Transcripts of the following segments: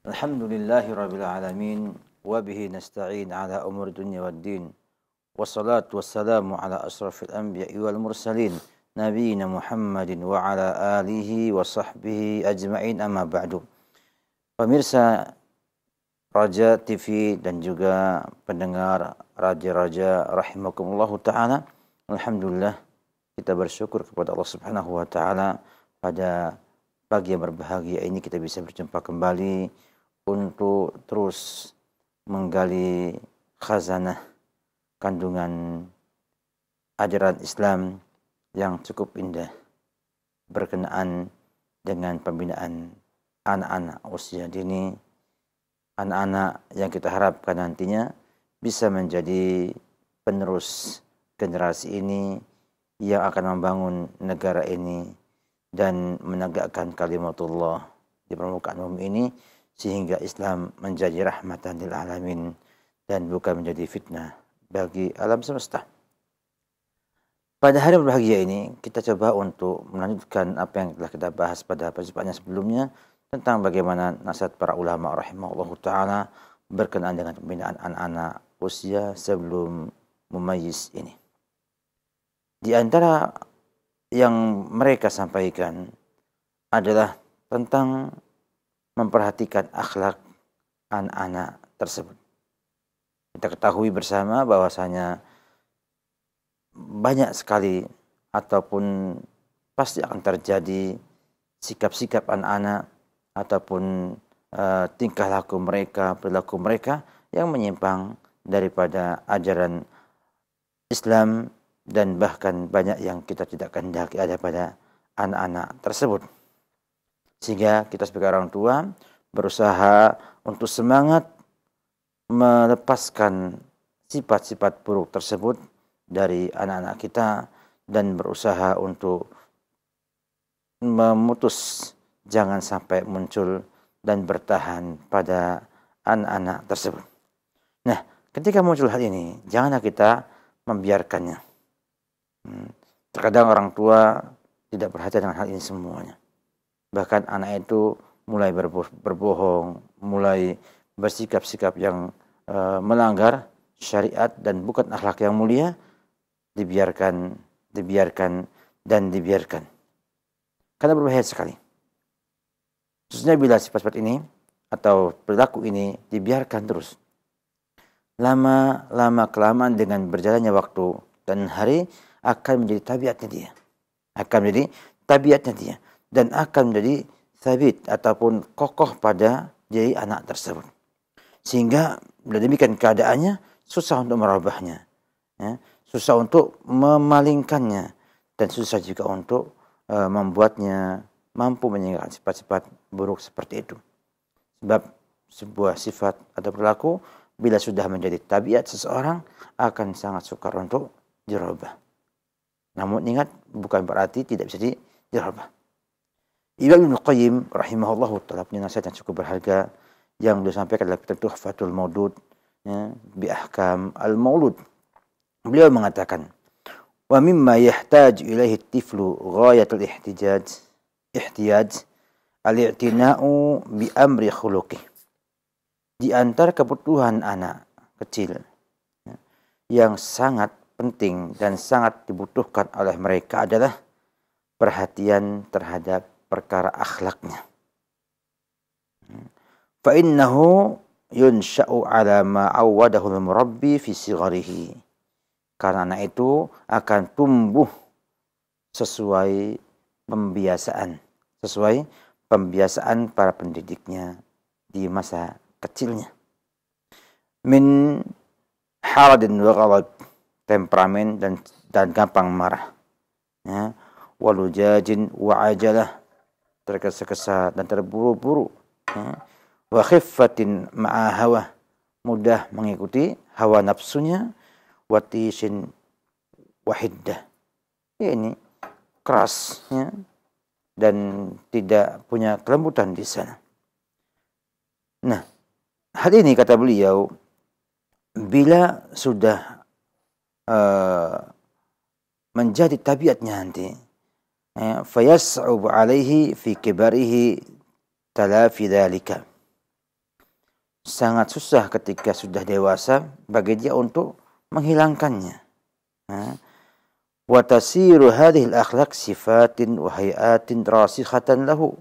Alhamdulillahi rabbil alamin wa bihi nasta'in ala umur dunya waddin wassalatu wassalamu ala asrafil anbiya'i wal mursalin nabiyina Muhammadin wa ala alihi wa sahbihi ajma'in amma ba'du. Pemirsa Raja TV dan juga pendengar Raja-Raja rahimakumullahu ta'ala, alhamdulillah kita bersyukur kepada Allah Subhanahu wa ta'ala pada pagi yang berbahagia ini kita bisa berjumpa kembali untuk terus menggali khazanah kandungan ajaran Islam yang cukup indah berkenaan dengan pembinaan anak-anak usia dini, anak-anak yang kita harapkan nantinya bisa menjadi penerus generasi ini yang akan membangun negara ini dan menegakkan kalimatullah di permukaan bumi ini, sehingga Islam menjadi rahmatan lil alamin dan bukan menjadi fitnah bagi alam semesta. Pada hari berbahagia ini kita coba untuk melanjutkan apa yang telah kita bahas pada perjumpaan sebelumnya tentang bagaimana nasihat para ulama rahimahullahu taala berkenaan dengan pembinaan anak-anak usia sebelum mumayyiz ini. Di antara yang mereka sampaikan adalah tentang memperhatikan akhlak anak-anak tersebut. Kita ketahui bersama bahwasanya banyak sekali ataupun pasti akan terjadi sikap-sikap anak-anak ataupun tingkah laku mereka, perilaku mereka yang menyimpang daripada ajaran Islam, dan bahkan banyak yang kita tidak kehendaki ada pada anak-anak tersebut. Sehingga kita sebagai orang tua berusaha untuk semangat melepaskan sifat-sifat buruk tersebut dari anak-anak kita dan berusaha untuk memutus jangan sampai muncul dan bertahan pada anak-anak tersebut. Nah, ketika muncul hal ini, janganlah kita membiarkannya. Terkadang orang tua tidak perhatian dengan hal ini semuanya. Bahkan anak itu mulai berbohong, mulai bersikap-sikap yang melanggar syariat dan bukan akhlak yang mulia, dibiarkan karena berbahaya sekali. Khususnya bila sifat-sifat ini atau perilaku ini dibiarkan terus, lama kelamaan dengan berjalannya waktu dan hari akan menjadi tabiatnya dia, dan akan menjadi sabit ataupun kokoh pada diri anak tersebut. Sehingga bila demikian keadaannya, susah untuk merubahnya, ya, susah untuk memalingkannya, dan susah juga untuk membuatnya mampu meninggalkan sifat-sifat buruk seperti itu. Sebab sebuah sifat atau perilaku bila sudah menjadi tabiat seseorang akan sangat sukar untuk dirubah. Namun ingat, bukan berarti tidak bisa dirubah. Ibnu Qayyim rahimahullahu ta'ala punya nasihat yang cukup berharga yang beliau sampaikan dalam kitab Tuhfatul Maudud, ya, bi ahkam al-maulud. Beliau mengatakan, wa mimma yahtaju ilaihi at-tiflu ghayatul ihtiyaj al-i'tina'u bi amri khuluqih. Di antara kebutuhan anak kecil, ya, yang sangat penting dan sangat dibutuhkan oleh mereka adalah perhatian terhadap perkara akhlaknya. Fa innahu yunsha'u ala ma awwadahu al-murabbi fi sigharihi. Karena anak itu akan tumbuh sesuai pembiasaan para pendidiknya di masa kecilnya. Min haradin wa ghadab, temperamen dan gampang marah, ya, walujajin wa ajalah, tergesa-gesa dan terburu-buru, ya, wa khiffatin ma'a hawa, mudah mengikuti hawa nafsunya, wa tishin wa hiddah, ini keras, ya, dan tidak punya kelembutan di sana. Nah, hal ini kata beliau, bila sudah menjadi tabiatnya nanti, fayas'ub alaihi fi kibarihi talafi dzalika, sangat susah ketika sudah dewasa bagi dia untuk menghilangkannya. Wa tasiru hadhihi al-akhlaq sifatin wa hayatin rasikhatan lahu.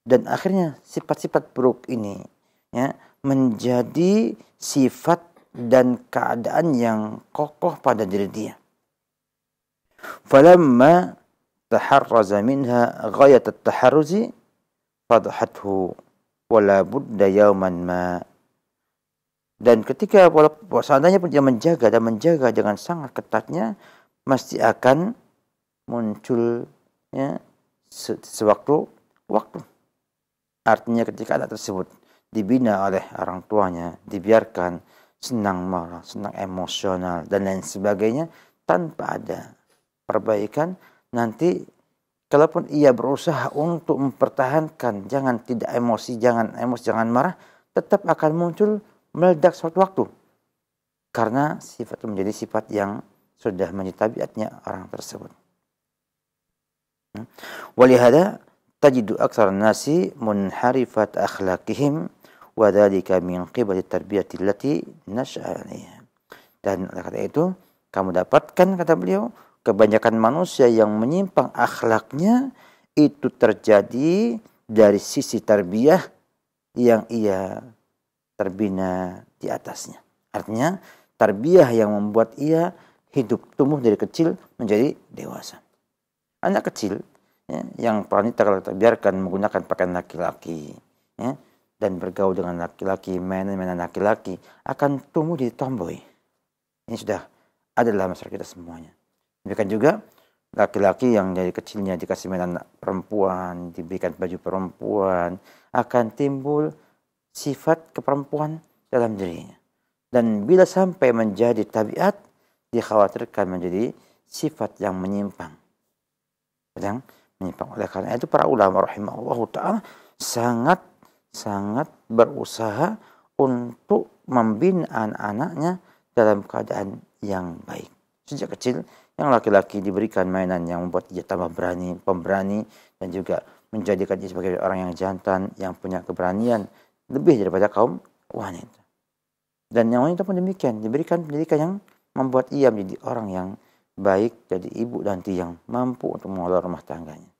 Dan akhirnya sifat-sifat buruk ini ya menjadi sifat dan keadaan yang kokoh pada diri dia. Falamma taharraza minha ghayat at-taharruzi fadhathu wala budda yawman ma. Dan ketika seandainya pun dia menjaga dengan sangat ketatnya, mesti akan muncul ya sewaktu-waktu. Artinya ketika anak tersebut dibina oleh orang tuanya, dibiarkan senang marah, senang emosional dan lain sebagainya tanpa ada perbaikan, nanti kalaupun ia berusaha untuk mempertahankan tidak emosi, jangan marah, tetap akan muncul meledak suatu waktu. Karena sifat itu menjadi sifat yang sudah menjadi tabiatnya orang tersebut. Walihada tajidu aktsar nasi munharifat akhlaqihim wa dzalika min qibali tarbiyati allati nasha'a 'alaiha. Dan oleh karena itu kamu dapatkan, kata beliau, kebanyakan manusia yang menyimpang akhlaknya itu terjadi dari sisi tarbiyah yang ia terbina di atasnya. Artinya tarbiyah yang membuat ia hidup tumbuh dari kecil menjadi dewasa. Anak kecil ya, yang wanita kalau terbiarkan menggunakan pakaian laki-laki ya, dan bergaul dengan laki-laki, mainan laki-laki, akan tumbuh jadi tomboy. Ini sudah ada dalam masyarakat kita semuanya. Demikian juga laki-laki yang dari kecilnya dikasih mainan perempuan, diberikan baju perempuan, akan timbul sifat keperempuan dalam dirinya. Dan bila sampai menjadi tabiat, dikhawatirkan menjadi sifat yang menyimpang. Oleh karena itu para ulama rahimahullah ta'ala sangat berusaha untuk membina anak-anaknya dalam keadaan yang baik. Sejak kecil, yang laki-laki diberikan mainan yang membuat dia tambah pemberani, dan juga menjadikan dia sebagai orang yang jantan, yang punya keberanian lebih daripada kaum wanita. Dan yang wanita pun demikian, diberikan pendidikan yang membuat ia menjadi orang yang baik, jadi ibu nanti yang mampu untuk mengelola rumah tangganya.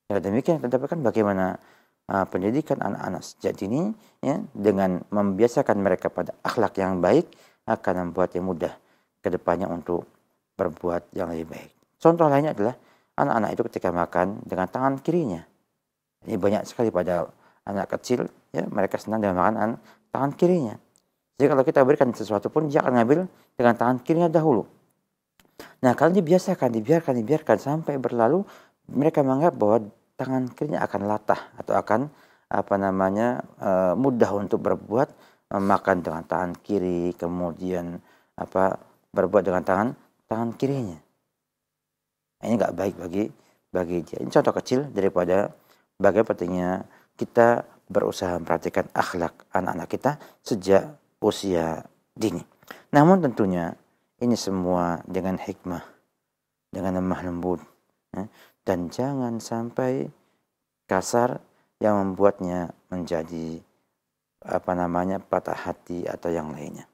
Ya, demikian kita dapatkan bagaimana pendidikan anak-anak sejak dini ya, dengan membiasakan mereka pada akhlak yang baik akan membuatnya mudah ke depannya untuk berbuat yang lebih baik. Contoh lainnya adalah anak-anak itu ketika makan dengan tangan kirinya. Ini banyak sekali pada anak kecil ya, mereka senang dengan makanan tangan kirinya. Jadi kalau kita berikan sesuatu pun dia akan ngambil dengan tangan kirinya dahulu. Nah, kalau dibiarkan sampai berlalu, mereka menganggap bahwa tangan kirinya akan latah atau akan mudah untuk berbuat makan dengan tangan kiri, kemudian berbuat dengan tangan kirinya. Ini nggak baik bagi dia. Ini contoh kecil daripada bagaimana pentingnya kita berusaha memperhatikan akhlak anak-anak kita sejak usia dini. Namun tentunya ini semua dengan hikmah, dengan lemah lembut, ya, dan jangan sampai kasar yang membuatnya menjadi patah hati atau yang lainnya.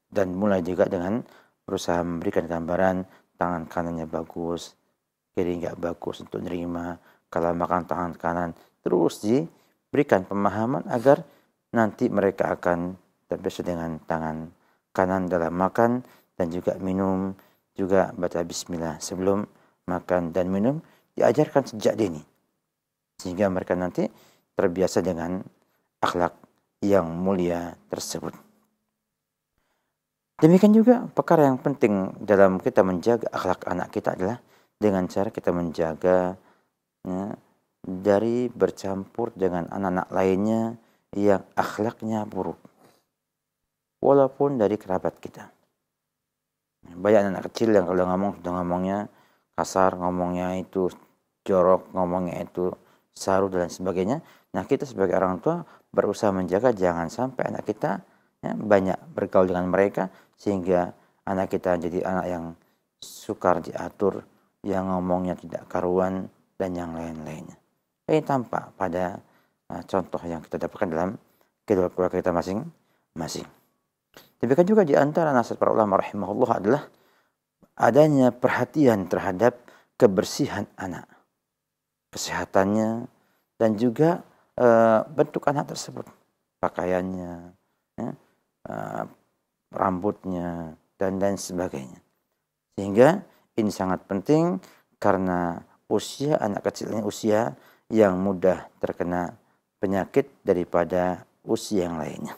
Dan mulai juga dengan berusaha memberikan gambaran tangan kanannya bagus, kiri nggak bagus untuk nerima. Kalau makan tangan kanan, terus diberikan pemahaman agar nanti mereka akan terbiasa dengan tangan kanan dalam makan dan juga minum, juga baca bismillah sebelum makan dan minum, diajarkan sejak dini. Sehingga mereka nanti terbiasa dengan akhlak yang mulia tersebut. Demikian juga perkara yang penting dalam kita menjaga akhlak anak kita adalah dengan cara kita menjaga dari bercampur dengan anak-anak lainnya yang akhlaknya buruk, walaupun dari kerabat kita. Banyak anak kecil yang kalau ngomongnya kasar, ngomongnya itu jorok, ngomongnya itu saru dan sebagainya. Nah, kita sebagai orang tua berusaha menjaga jangan sampai anak kita banyak bergaul dengan mereka, sehingga anak kita jadi anak yang sukar diatur, yang ngomongnya tidak karuan dan yang lain-lainnya. Ini tampak pada contoh yang kita dapatkan dalam kehidupan keluarga kita masing-masing. Demikian juga di antara nasihat para ulama rahimahullah adalah adanya perhatian terhadap kebersihan anak, kesehatannya, dan juga bentuk anak tersebut, pakaiannya, ya, rambutnya, dan lain sebagainya. Sehingga ini sangat penting karena usia anak kecil ini usia yang mudah terkena penyakit daripada usia yang lainnya.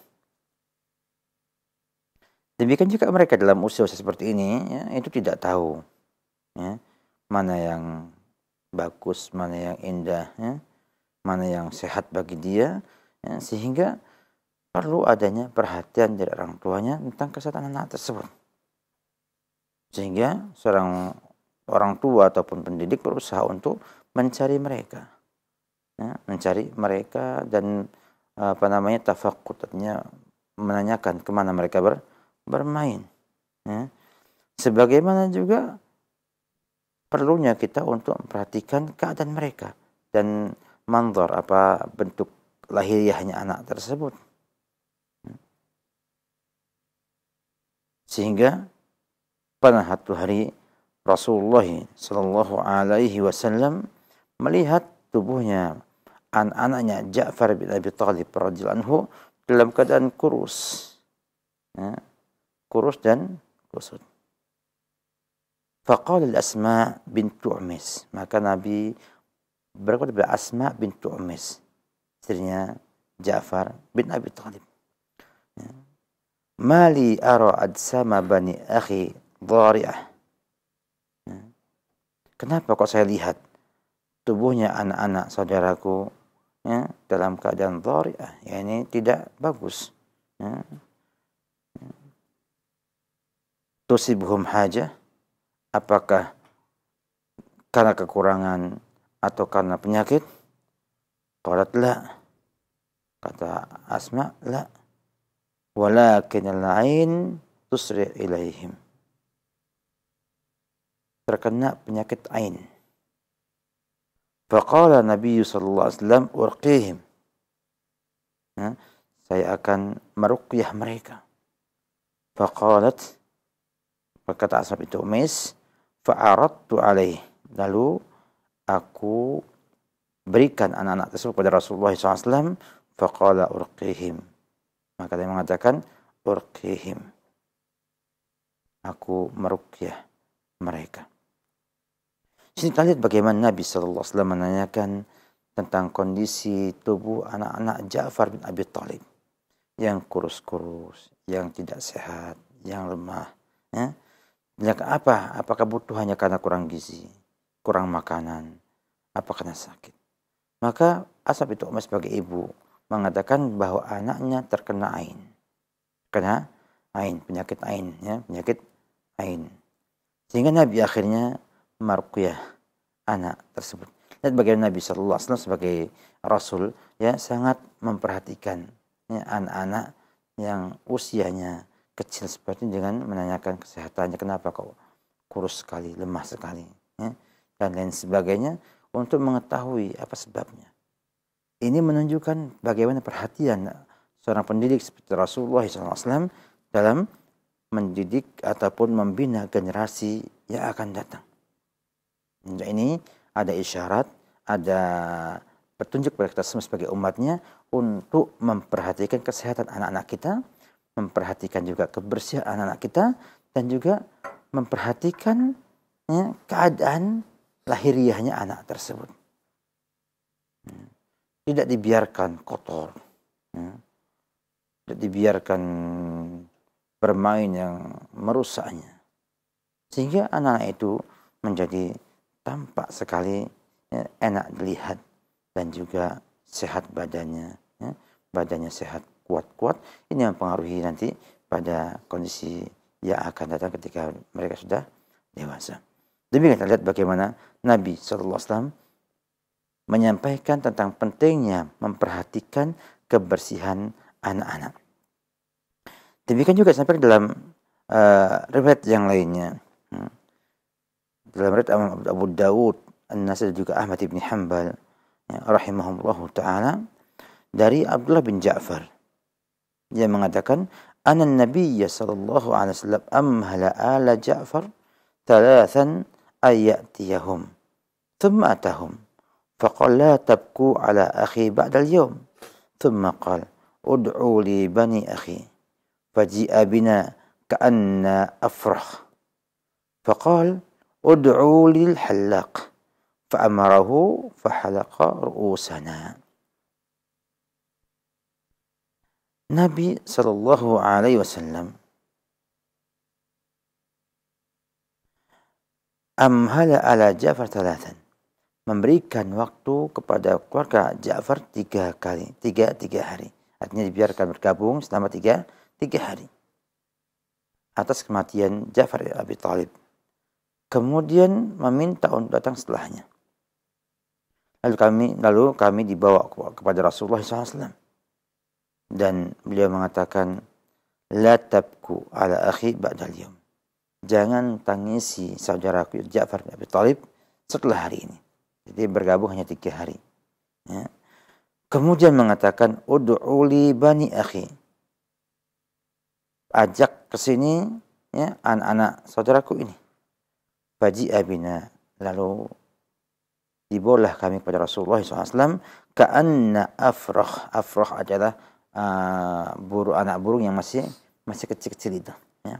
Demikian juga mereka dalam usia-usia seperti ini, ya, itu tidak tahu, ya, mana yang bagus, mana yang indah, ya, mana yang sehat bagi dia, ya, sehingga perlu adanya perhatian dari orang tuanya tentang kesehatan anak tersebut. Sehingga seorang orang tua ataupun pendidik berusaha untuk mencari mereka, ya, mencari mereka dan tafaqud, artinya menanyakan kemana mereka bermain. Ya. Sebagaimana juga perlunya kita untuk memperhatikan keadaan mereka dan manzar, apa bentuk lahiriahnya anak tersebut. Sehingga pada satu hari Rasulullah Shallallahu Alaihi Wasallam melihat tubuhnya anak-anaknya Ja'far bin Abi Thalib radhiyallahu anhu dalam keadaan kurus, ya, kurus dan kusut. Faqala Asma bintu Umays, maka Nabi berkata kepada Asma bintu Umays, istrinya Ja'far bin Abi Thalib, ya, mali ara adsama bani akhi dhari'ah. Ya. Kenapa kok saya lihat tubuhnya anak-anak saudaraku, ya, dalam keadaan dhari'ah, ya, ini tidak bagus, ya. Tusibuhum hajah, apakah karena kekurangan atau karena penyakit? Qalat la, kata Asma, la, walakin al-ain tusri' ilaihim, terkena penyakit ain. Faqala Nabi sallallahu alaihi wasallam urqihim, ya, saya akan meruqyah mereka. Faqalat, berkata Asma bintu Umays, fa'aradtu alaih, lalu aku berikan anak-anak tersebut kepada Rasulullah SAW. Faqala urqihim, maka dia mengatakan urqihim, aku meruqyah mereka. Sini kita lihat bagaimana Nabi SAW menanyakan tentang kondisi tubuh anak-anak Ja'far bin Abi Thalib yang kurus-kurus, yang tidak sehat, yang lemah, ya. Apakah butuhannya karena kurang gizi, kurang makanan, apa karena sakit? Maka Asma bintu Umays sebagai ibu mengatakan bahwa anaknya terkena ain, penyakit ain, ya, penyakit ain. Sehingga Nabi akhirnya meruqyah anak tersebut. Lihat bagaimana Nabi Sallallahu Alaihi Wasallam sebagai Rasul, ya, sangat memperhatikan, ya, anak-anak yang usianya kecil seperti dengan menanyakan kesehatannya, kenapa kok kurus sekali, lemah sekali, ya, dan lain sebagainya, untuk mengetahui apa sebabnya. Ini menunjukkan bagaimana perhatian seorang pendidik seperti Rasulullah SAW dalam mendidik ataupun membina generasi yang akan datang. Ini ada isyarat, ada petunjuk kepada kita semua sebagai umatnya untuk memperhatikan kesehatan anak-anak kita, memperhatikan juga kebersihan anak-anak kita, dan juga memperhatikan, ya, keadaan lahiriahnya anak tersebut. Tidak dibiarkan kotor, ya, tidak dibiarkan bermain yang merusaknya, sehingga anak-anak itu menjadi tampak sekali, ya, enak dilihat dan juga sehat badannya, ya, badannya sehat, kuat-kuat. Ini yang mempengaruhi nanti pada kondisi yang akan datang ketika mereka sudah dewasa. Demikian kita lihat bagaimana Nabi SAW menyampaikan tentang pentingnya memperhatikan kebersihan anak-anak. Demikian juga sampai dalam riwayat yang lainnya, dalam riwayat Abu Dawud, An-Nasai, juga Ahmad ibn Hanbal, ya, rahimahullahu ta'ala, dari Abdullah bin Ja'far. Dia mengatakan, "Anna Nabiyya sallallahu alaihi wasallam amhala ala Ja'far thalathan ayyatiyahum. Thumma atahum. Faqala la tabku ala akhi ba'da al-yawm. Thumma qala ud'u li bani akhi. Faji'a bina ka'anna afrah. Faqala ud'u lil halaq. Fa'amarahu fahalaqa ru'usana." Nabi sallallahu alaihi wasallam amhala ala Ja'far thalathan, memberikan waktu kepada keluarga Ja'far 3 hari. Artinya dibiarkan bergabung selama 3 hari atas kematian Ja'far bin Abi Thalib. Kemudian meminta untuk datang setelahnya. Lalu kami dibawa kepada Rasulullah SAW. Dan beliau mengatakan, la tabku ala akhi ba'dal yawm. Jangan tangisi saudaraku Ja'far bin Abi Thalib setelah hari ini. Jadi bergabung hanya 3 hari. Ya. Kemudian mengatakan, ud'u li bani akhi. Ajak ke sini ya, anak-anak saudaraku ini. Faji'a bina. Lalu dibawalah kami kepada Rasulullah SAW. Ka'anna afrah. Afrah adalah anak burung yang masih kecil-kecil itu. Ya.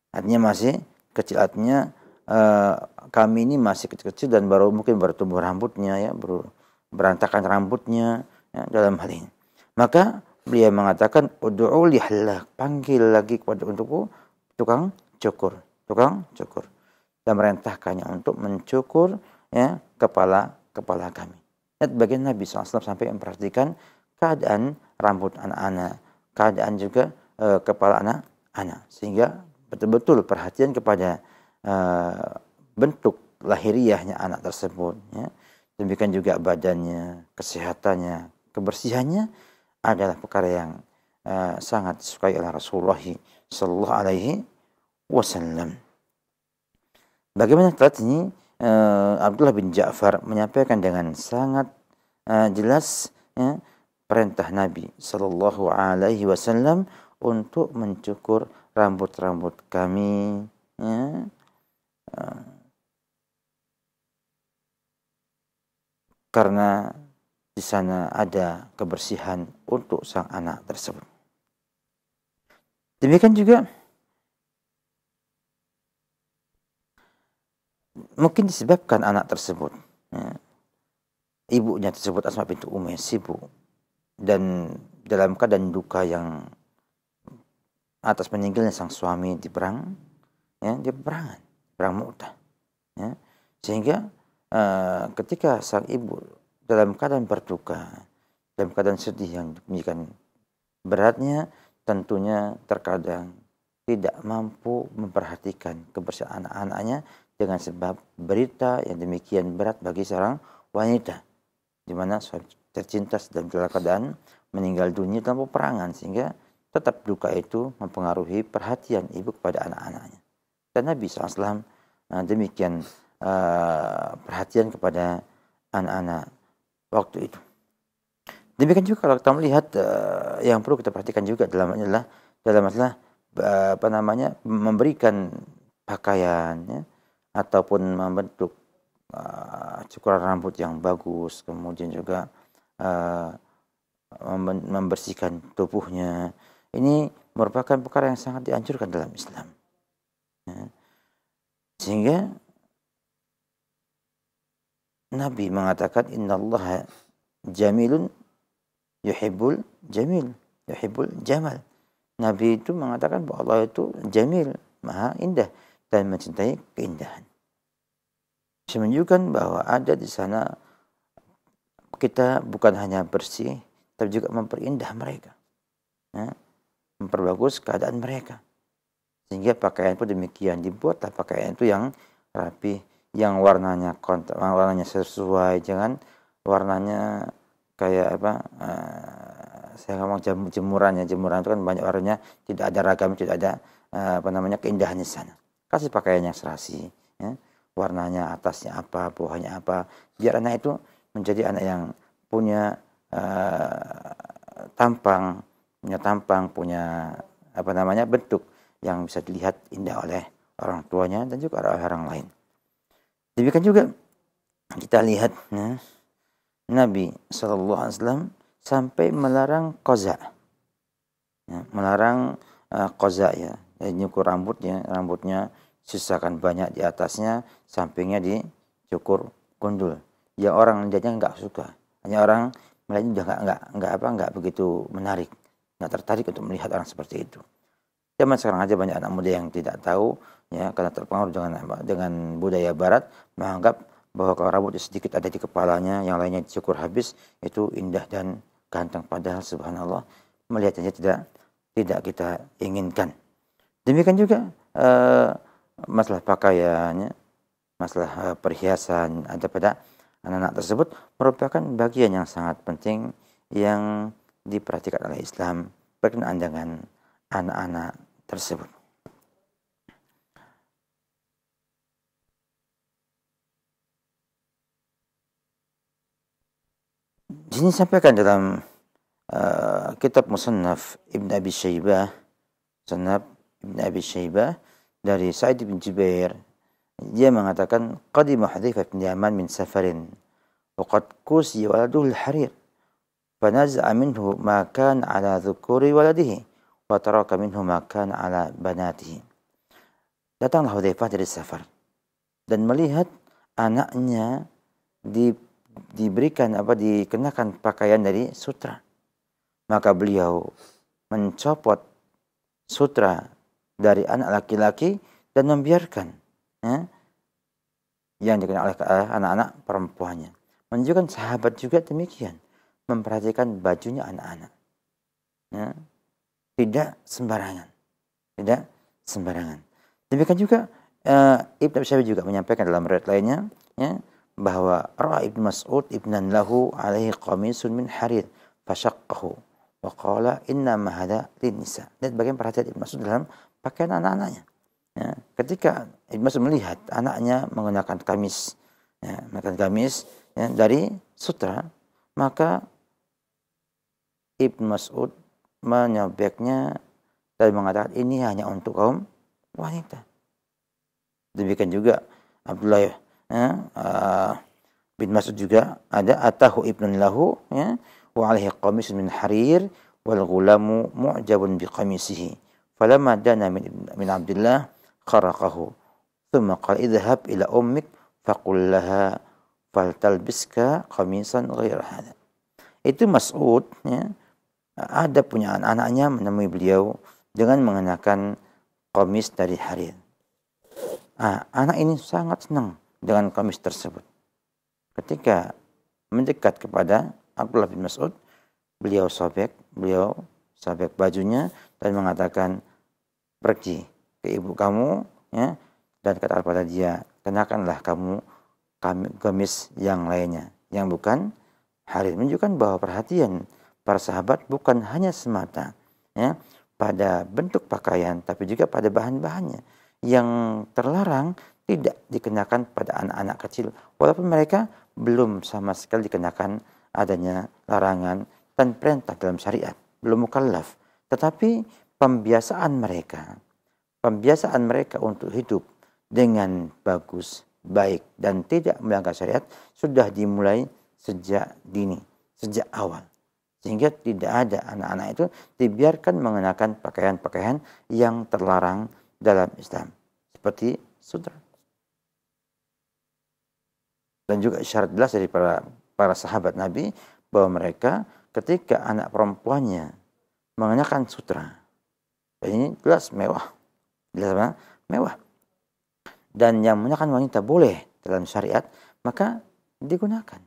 Artinya masih kecil, artinya kami ini masih kecil-kecil dan mungkin baru tumbuh rambutnya, ya, berantakan rambutnya, ya, dalam hal ini. Maka beliau mengatakan, ud'u li halaq, panggil lagi untukku tukang cukur. Dan merintahkannya untuk mencukur, ya, kepala kami. Dan bagian Nabi SAW sampai memperhatikan keadaan rambut anak-anak, keadaan juga kepala anak-anak, sehingga betul-betul perhatian kepada bentuk lahiriahnya anak tersebut, ya. Demikian juga badannya, kesehatannya, kebersihannya adalah perkara yang sangat disukai oleh Rasulullah sallallahu alaihi wasallam. Bagaimana telah ini Abdullah bin Ja'far menyampaikan dengan sangat jelas, ya, perintah Nabi sallallahu alaihi wasallam untuk mencukur rambut-rambut kami, ya. Karena di sana ada kebersihan untuk sang anak tersebut. Demikian juga mungkin disebabkan anak tersebut, ya, ibunya tersebut Asma bintu Umayyah sibuk dan dalam keadaan duka yang atas meninggalnya sang suami di perang, ya, di perang Mu'tah, ya. Sehingga ketika sang ibu dalam keadaan berduka, dalam keadaan sedih yang demikian beratnya, tentunya terkadang tidak mampu memperhatikan kebersihan anak-anaknya dengan sebab berita yang demikian berat bagi seorang wanita, di mana suami tercinta dalam keadaan meninggal dunia dalam peperangan, sehingga tetap duka itu mempengaruhi perhatian ibu kepada anak-anaknya. Dan Nabi SAW demikian perhatian kepada anak-anak waktu itu. Demikian juga kalau kita melihat yang perlu kita perhatikan juga dalam masalah memberikan pakaian, ya, ataupun membentuk cukuran rambut yang bagus, kemudian juga membersihkan tubuhnya. Ini merupakan perkara yang sangat dianjurkan dalam Islam, ya. Sehingga Nabi mengatakan, innallaha jamilun yuhibbul jamal. Nabi itu mengatakan bahwa Allah itu jamil, maha indah dan mencintai keindahan. Saya menunjukkan bahwa ada di sana kita bukan hanya bersih, tapi juga memperindah mereka, ya, memperbagus keadaan mereka. Sehingga pakaian pun demikian, dibuatlah pakaian itu yang rapi, yang warnanya sesuai, jangan warnanya kayak saya ngomong jemuran itu kan banyak warnanya, tidak ada ragam, tidak ada keindahan di sana. Kasih pakaian yang serasi, ya, warnanya atasnya apa, bawahnya apa, biar anak itu menjadi anak yang punya tampang, punya bentuk yang bisa dilihat indah oleh orang tuanya dan juga orang lain. Demikian juga kita lihat Nabi SAW sampai melarang qaza, melarang qaza nyukur rambutnya sisakan banyak di atasnya, sampingnya dicukur gundul. Ya orang lihatnya nggak suka, hanya orang melihatnya nggak begitu menarik, nggak tertarik untuk melihat orang seperti itu. Zaman sekarang aja banyak anak muda yang tidak tahu, karena terpengaruh dengan budaya Barat, menganggap bahwa kalau rambutnya sedikit ada di kepalanya, yang lainnya dicukur habis, itu indah dan ganteng. Padahal subhanallah, melihatnya tidak kita inginkan. Demikian juga masalah pakaiannya, masalah perhiasan ada pada anak-anak tersebut merupakan bagian yang sangat penting yang diperhatikan oleh Islam berkenaan dengan anak-anak tersebut. Di sini disampaikan dalam kitab Musannaf Ibn Abi Shaybah, dari Sa'id bin Jubair, dia mengatakan qadima Hudzaifah bin Yaman min safarin wa qad kusiya waladuhu al-harir fanaza'a minhu ma kana ala dhukuri waladihi wa taraka minhu ma kana ala banatihi. Datanglah Hudzaifah dari safar dan melihat anaknya dikenakan pakaian dari sutra. Maka beliau mencopot sutra dari anak laki-laki dan membiarkan yang dikenakan oleh anak-anak perempuannya. Menunjukkan sahabat juga demikian, memperhatikan bajunya anak-anak. Tidak sembarangan. Demikian juga Ibn Abi Shaybah juga menyampaikan dalam riwayat lainnya, bahwa ra'a Ibn Mas'ud ibnan lahu alaihi qamisun min harir fashaqqahu wa qala inna ma hadha lin-nisa. Lihat bagaimana perhatian Ibn Mas'ud dalam pakaian anak-anaknya. Ketika Ibn Mas'ud melihat anaknya menggunakan gamis dari sutra, maka Ibn Mas'ud menyobeknya dan mengatakan ini hanya untuk kaum wanita. Demikian juga Abdullah bin Mas'ud juga ada atahu ibnun lahu wa alaihi qamisun min harir wal ghulamu mu'jabun bi qamisihi falamma dana min Abdullah kharaqahu thumma qala idhhab ila ummik faqul laha faltalbiska qamisan ghayra hadha. Itu Mas'ud ada punya anak-anaknya menemui beliau dengan mengenakan qamis dari harir. Anak ini sangat senang dengan qamis tersebut. Ketika mendekat kepada Abdullah bin Mas'ud, beliau sobek bajunya dan mengatakan, pergi ke ibu kamu dan kata kepada dia, kenakanlah kamu gamis yang lainnya yang bukan harir. Menunjukkan bahwa perhatian para sahabat bukan hanya semata pada bentuk pakaian, tapi juga pada bahan-bahannya yang terlarang tidak dikenakan pada anak-anak kecil, walaupun mereka belum sama sekali dikenakan adanya larangan dan perintah dalam syariat, belum mukallaf. Tetapi pembiasaan mereka untuk hidup dengan bagus, baik, dan tidak melanggar syariat sudah dimulai sejak dini, sejak awal. Sehingga tidak ada anak-anak itu dibiarkan mengenakan pakaian-pakaian yang terlarang dalam Islam, seperti sutra. Dan juga isyarat jelas dari para sahabat Nabi bahwa mereka ketika anak perempuannya mengenakan sutra, dan ini jelas mewah, dan yang mengenakan wanita boleh dalam syariat, maka digunakan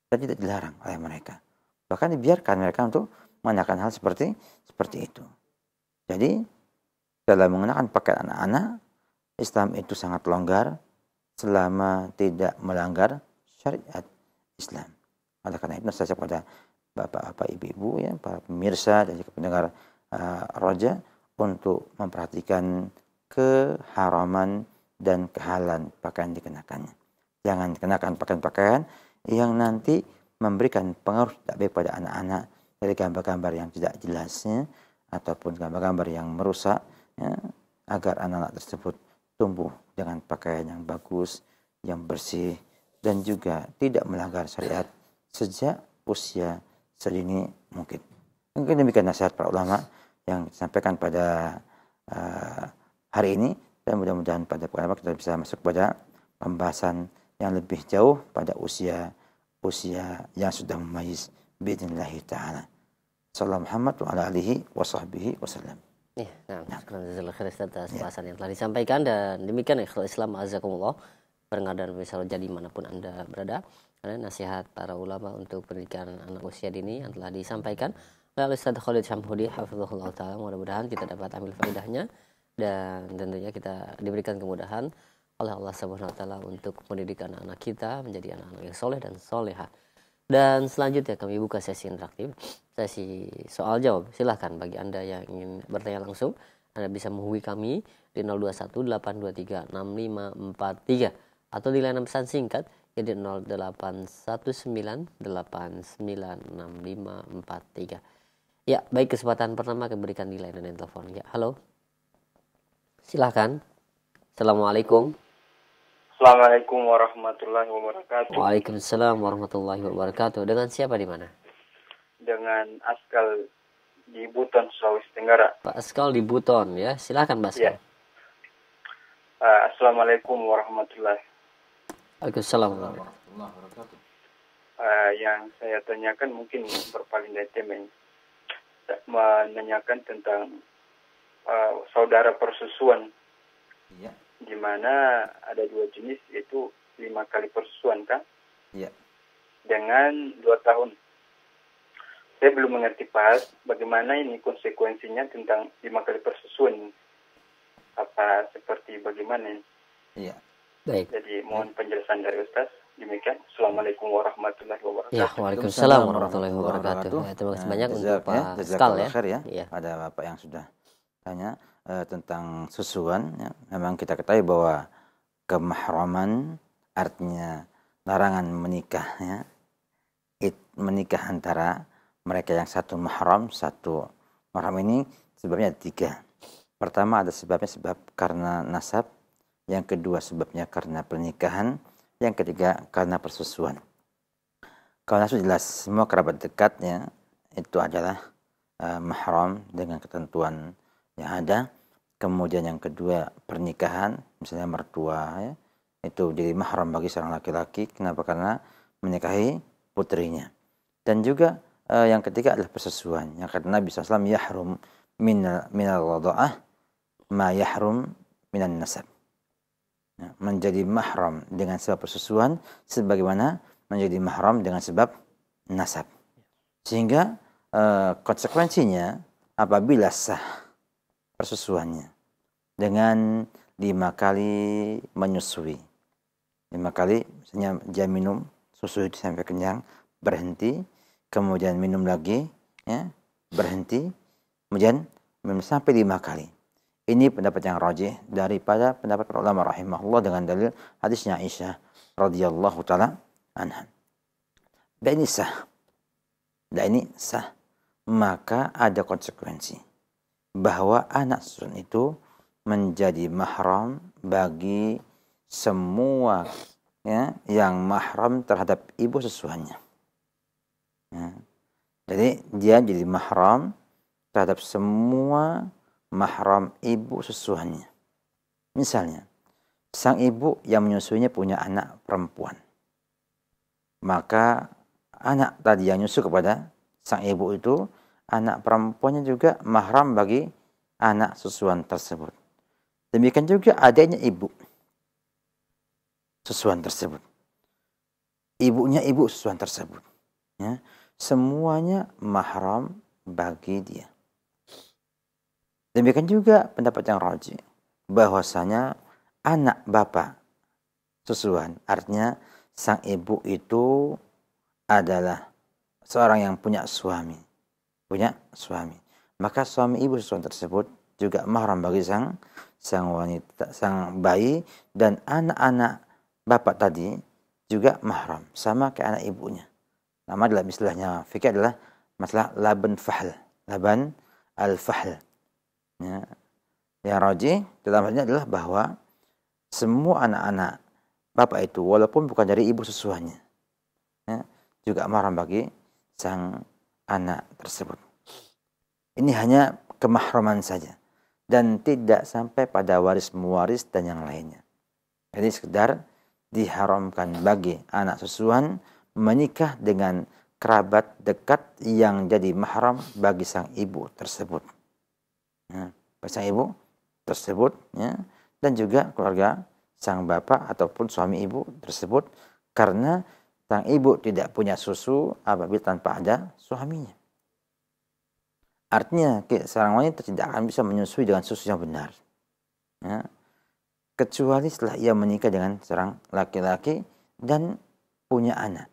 dan tidak dilarang oleh mereka. Bahkan dibiarkan mereka untuk mengenakan hal seperti itu. Jadi dalam mengenakan pakaian anak-anak, Islam itu sangat longgar selama tidak melanggar syariat Islam. Oleh karena itu saya kepada bapak-bapak, ibu-ibu, para pemirsa dan juga pendengar Roja untuk memperhatikan keharaman dan kehalalan pakaian dikenakannya. Jangan dikenakan pakaian-pakaian yang nanti memberikan pengaruh tidak baik pada anak-anak dari gambar-gambar yang tidak jelasnya ataupun gambar-gambar yang merusak, ya, agar anak-anak tersebut tumbuh dengan pakaian yang bagus, yang bersih, dan juga tidak melanggar syariat sejak usia sedini mungkin. Mungkin demikian nasihat para ulama yang disampaikan pada hari ini, dan mudah-mudahan pada pekan kita bisa masuk pada pembahasan yang lebih jauh pada usia yang sudah memayis biidznillah taala. Sallallahu Muhammad wa ala alihi wa sahbihi wasallam. Ya, nah, jazakallahu khair atas bahasan yang telah disampaikan, dan demikian ikhlas Islam azakumullah. Pendengar dan pemirsa jadi manapun Anda berada, ada nasihat para ulama untuk pendidikan anak usia dini yang telah disampaikan oleh Ustaz Khalid Syamhudi hafizahullah taala. Mudah-mudahan kita dapat ambil faedahnya, dan tentunya kita diberikan kemudahan oleh Allah Subhanahu wa taala untuk pendidikan anak kita menjadi anak-anak yang soleh dan solehah. Dan selanjutnya kami buka sesi interaktif, sesi soal jawab. Silahkan bagi Anda yang ingin bertanya langsung, Anda bisa menghubungi kami di 0218236543 atau di layanan pesan singkat di 0819896543. Ya, baik, kesempatan pertama kami berikan di layanan telepon. Ya, halo. Silahkan. Assalamualaikum. Assalamualaikum warahmatullahi wabarakatuh. Waalaikumsalam warahmatullahi wabarakatuh. Dengan siapa di mana? Dengan Askal di Buton, Sulawesi Tenggara. Pak Askal di Buton, ya. Silakan, Pak Askal. Ya. Assalamualaikum warahmatullahi. Waalaikumsalam warahmatullahi wabarakatuh. Yang saya tanyakan mungkin berpaling dari tema ini. Menanyakan tentang saudara persusuan. Iya. Di mana ada 2 jenis, yaitu 5 kali persusuan kan? Iya. Dengan 2 tahun. Saya belum mengerti pas bagaimana ini konsekuensinya tentang 5 kali persusuan. Apa seperti bagaimana? Iya. Baik. Jadi mohon penjelasan dari Ustaz. Demikian. Assalamualaikum warahmatullahi wabarakatuh. Ya, waalaikumsalam warahmatullahi wabarakatuh. Ya, terima kasih banyak untuk Pak Askal ya. Ya. Pada Bapak yang sudah tanya tentang susuan, ya. Memang kita ketahui bahwa kemahraman artinya larangan menikah, ya. Menikah antara mereka yang satu mahram ini sebabnya ada 3. Pertama ada sebabnya sebab karena nasab, yang kedua sebabnya karena pernikahan, yang ketiga karena persusuan. Kalau nasab jelas semua kerabat dekatnya itu adalah mahram dengan ketentuan yang ada. Kemudian yang kedua pernikahan, misalnya mertua, ya, itu jadi mahram bagi seorang laki-laki. Kenapa? Karena menikahi putrinya. Dan juga yang ketiga adalah persusuan. Yang kata Nabi SAW, yahrum minal radha'ah ma yahrum minan nasab. Ya, menjadi mahram dengan sebab persusuan sebagaimana menjadi mahram dengan sebab nasab. Sehingga konsekuensinya apabila sah persusuannya dengan 5 kali menyusui, 5 kali, misalnya dia minum susu itu sampai kenyang, berhenti, kemudian minum lagi, ya, berhenti, kemudian minum sampai 5 kali. Ini pendapat yang rajih daripada pendapat para ulama rahimahullah dengan dalil hadisnya Aisyah radhiyallahu taala anha. Dan ini sah, maka ada konsekuensi bahwa anak susun itu menjadi mahram bagi semua, ya, yang mahram terhadap ibu susuannya. Ya. Jadi dia jadi mahram terhadap semua mahram ibu susuannya. Misalnya, sang ibu yang menyusuinya punya anak perempuan. Maka anak tadi yang nyusu kepada sang ibu itu, anak perempuannya juga mahram bagi anak susuan tersebut. Demikian juga adanya ibu susuan tersebut. Ibunya ibu susuan tersebut. Ya. Semuanya mahram bagi dia. Demikian juga pendapat yang rajih bahwasanya anak bapak susuan, artinya sang ibu itu adalah seorang yang punya suami. Maka suami ibu susuan tersebut juga mahram bagi sang wanita, sang bayi, dan anak-anak bapak tadi juga mahram, sama kayak anak ibunya. Nama dalam istilahnya fikih adalah masalah laban fahl, laban al-fahl. Ya. Yang rajih dalam hal ini adalah bahwa semua anak-anak bapak itu walaupun bukan dari ibu susuannya, ya, juga mahram bagi sang anak tersebut. Ini hanya kemahraman saja dan tidak sampai pada waris mewaris dan yang lainnya. Jadi sekedar diharamkan bagi anak susuan menikah dengan kerabat dekat yang jadi mahram bagi sang ibu tersebut. Ya, sang ibu tersebut, ya, dan juga keluarga sang bapak ataupun suami ibu tersebut, karena sang ibu tidak punya susu apabila tanpa ada suaminya. Artinya seorang wanita tidak akan bisa menyusui dengan susu yang benar, ya, kecuali setelah ia menikah dengan seorang laki-laki dan punya anak,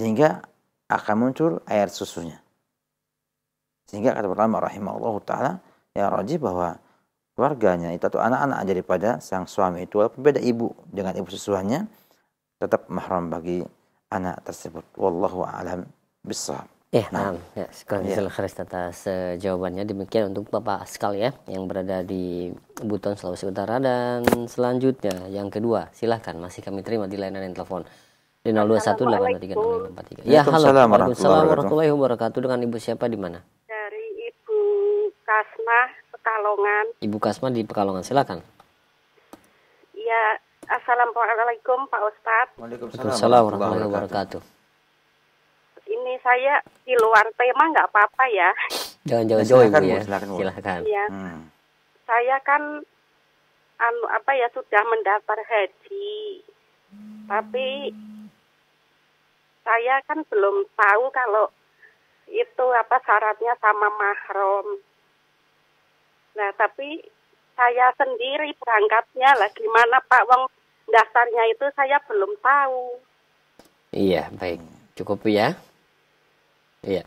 sehingga akan muncul air susunya. Sehingga kata ulama rahimahullah taala, ya rajih bahwa keluarganya itu atau anak-anak daripada sang suami itu walaupun beda ibu dengan ibu susuannya tetap mahram bagi anak tersebut. Wallahu a'lam bissawab. Ya, ya, sekarang atas jawabannya. Demikian untuk Bapak Askal ya yang berada di Buton, Sulawesi Utara. Dan selanjutnya yang kedua, silahkan masih kami terima di layanan telepon di 0218236543. Ya, halo. Waalaikumsalam warahmatullahi wabarakatuh. Dengan Ibu siapa di mana? Dari Ibu Kasmah Pekalongan. Ibu Kasmah di Pekalongan, silakan. Ya, assalamualaikum Pak Ustadz. Waalaikumsalam warahmatullahi wabarakatuh. Ini saya di luar tema nggak apa-apa ya? Jangan jauh-jauh Ibu ya. Silakan. Ya. Saya kan sudah mendaftar haji. Tapi saya kan belum tahu kalau itu syaratnya sama mahram. Nah, tapi saya sendiri berangkatnya lah gimana Pak, wong daftarnya itu saya belum tahu. Iya, baik. Cukup ya. Iya.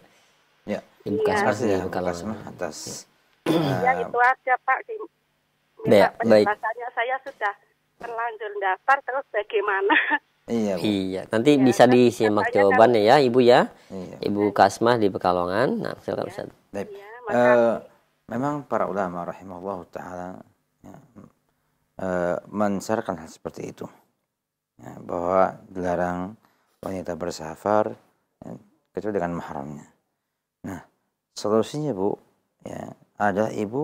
Ya. Ibu Kasmah ya, Pekalongan atas. Ya itu aja Pak. Ya, baik. Saya sudah terlanjur daftar, terus bagaimana? Iya. Nanti bisa disimak jawabannya ya, Ibu ya. Iya. Ibu Kasmah di Pekalongan. Nah, silakan Ustaz. Baik. Memang para ulama rahimahullah taala mensyaratkan hal seperti itu. Ya, bahwa dilarang wanita bersafar kecuali dengan mahramnya. Nah, solusinya Bu, ya, adalah Ibu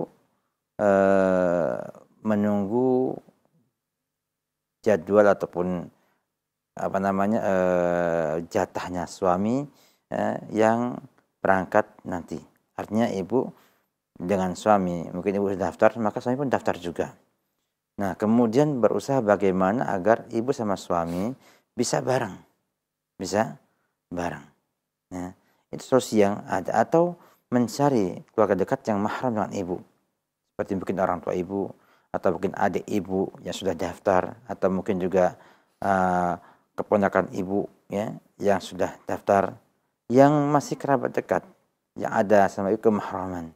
menunggu jadwal ataupun jatahnya suami yang berangkat nanti. Artinya Ibu dengan suami, mungkin Ibu sudah daftar, maka suami pun daftar juga. Nah, kemudian berusaha bagaimana agar Ibu sama suami bisa bareng. Ya, itu solusi yang ada. Atau mencari keluarga dekat yang mahram dengan Ibu, seperti mungkin orang tua Ibu, atau mungkin adik Ibu yang sudah daftar, atau mungkin juga keponakan Ibu ya yang sudah daftar, yang masih kerabat dekat, yang ada sama Ibu kemahraman,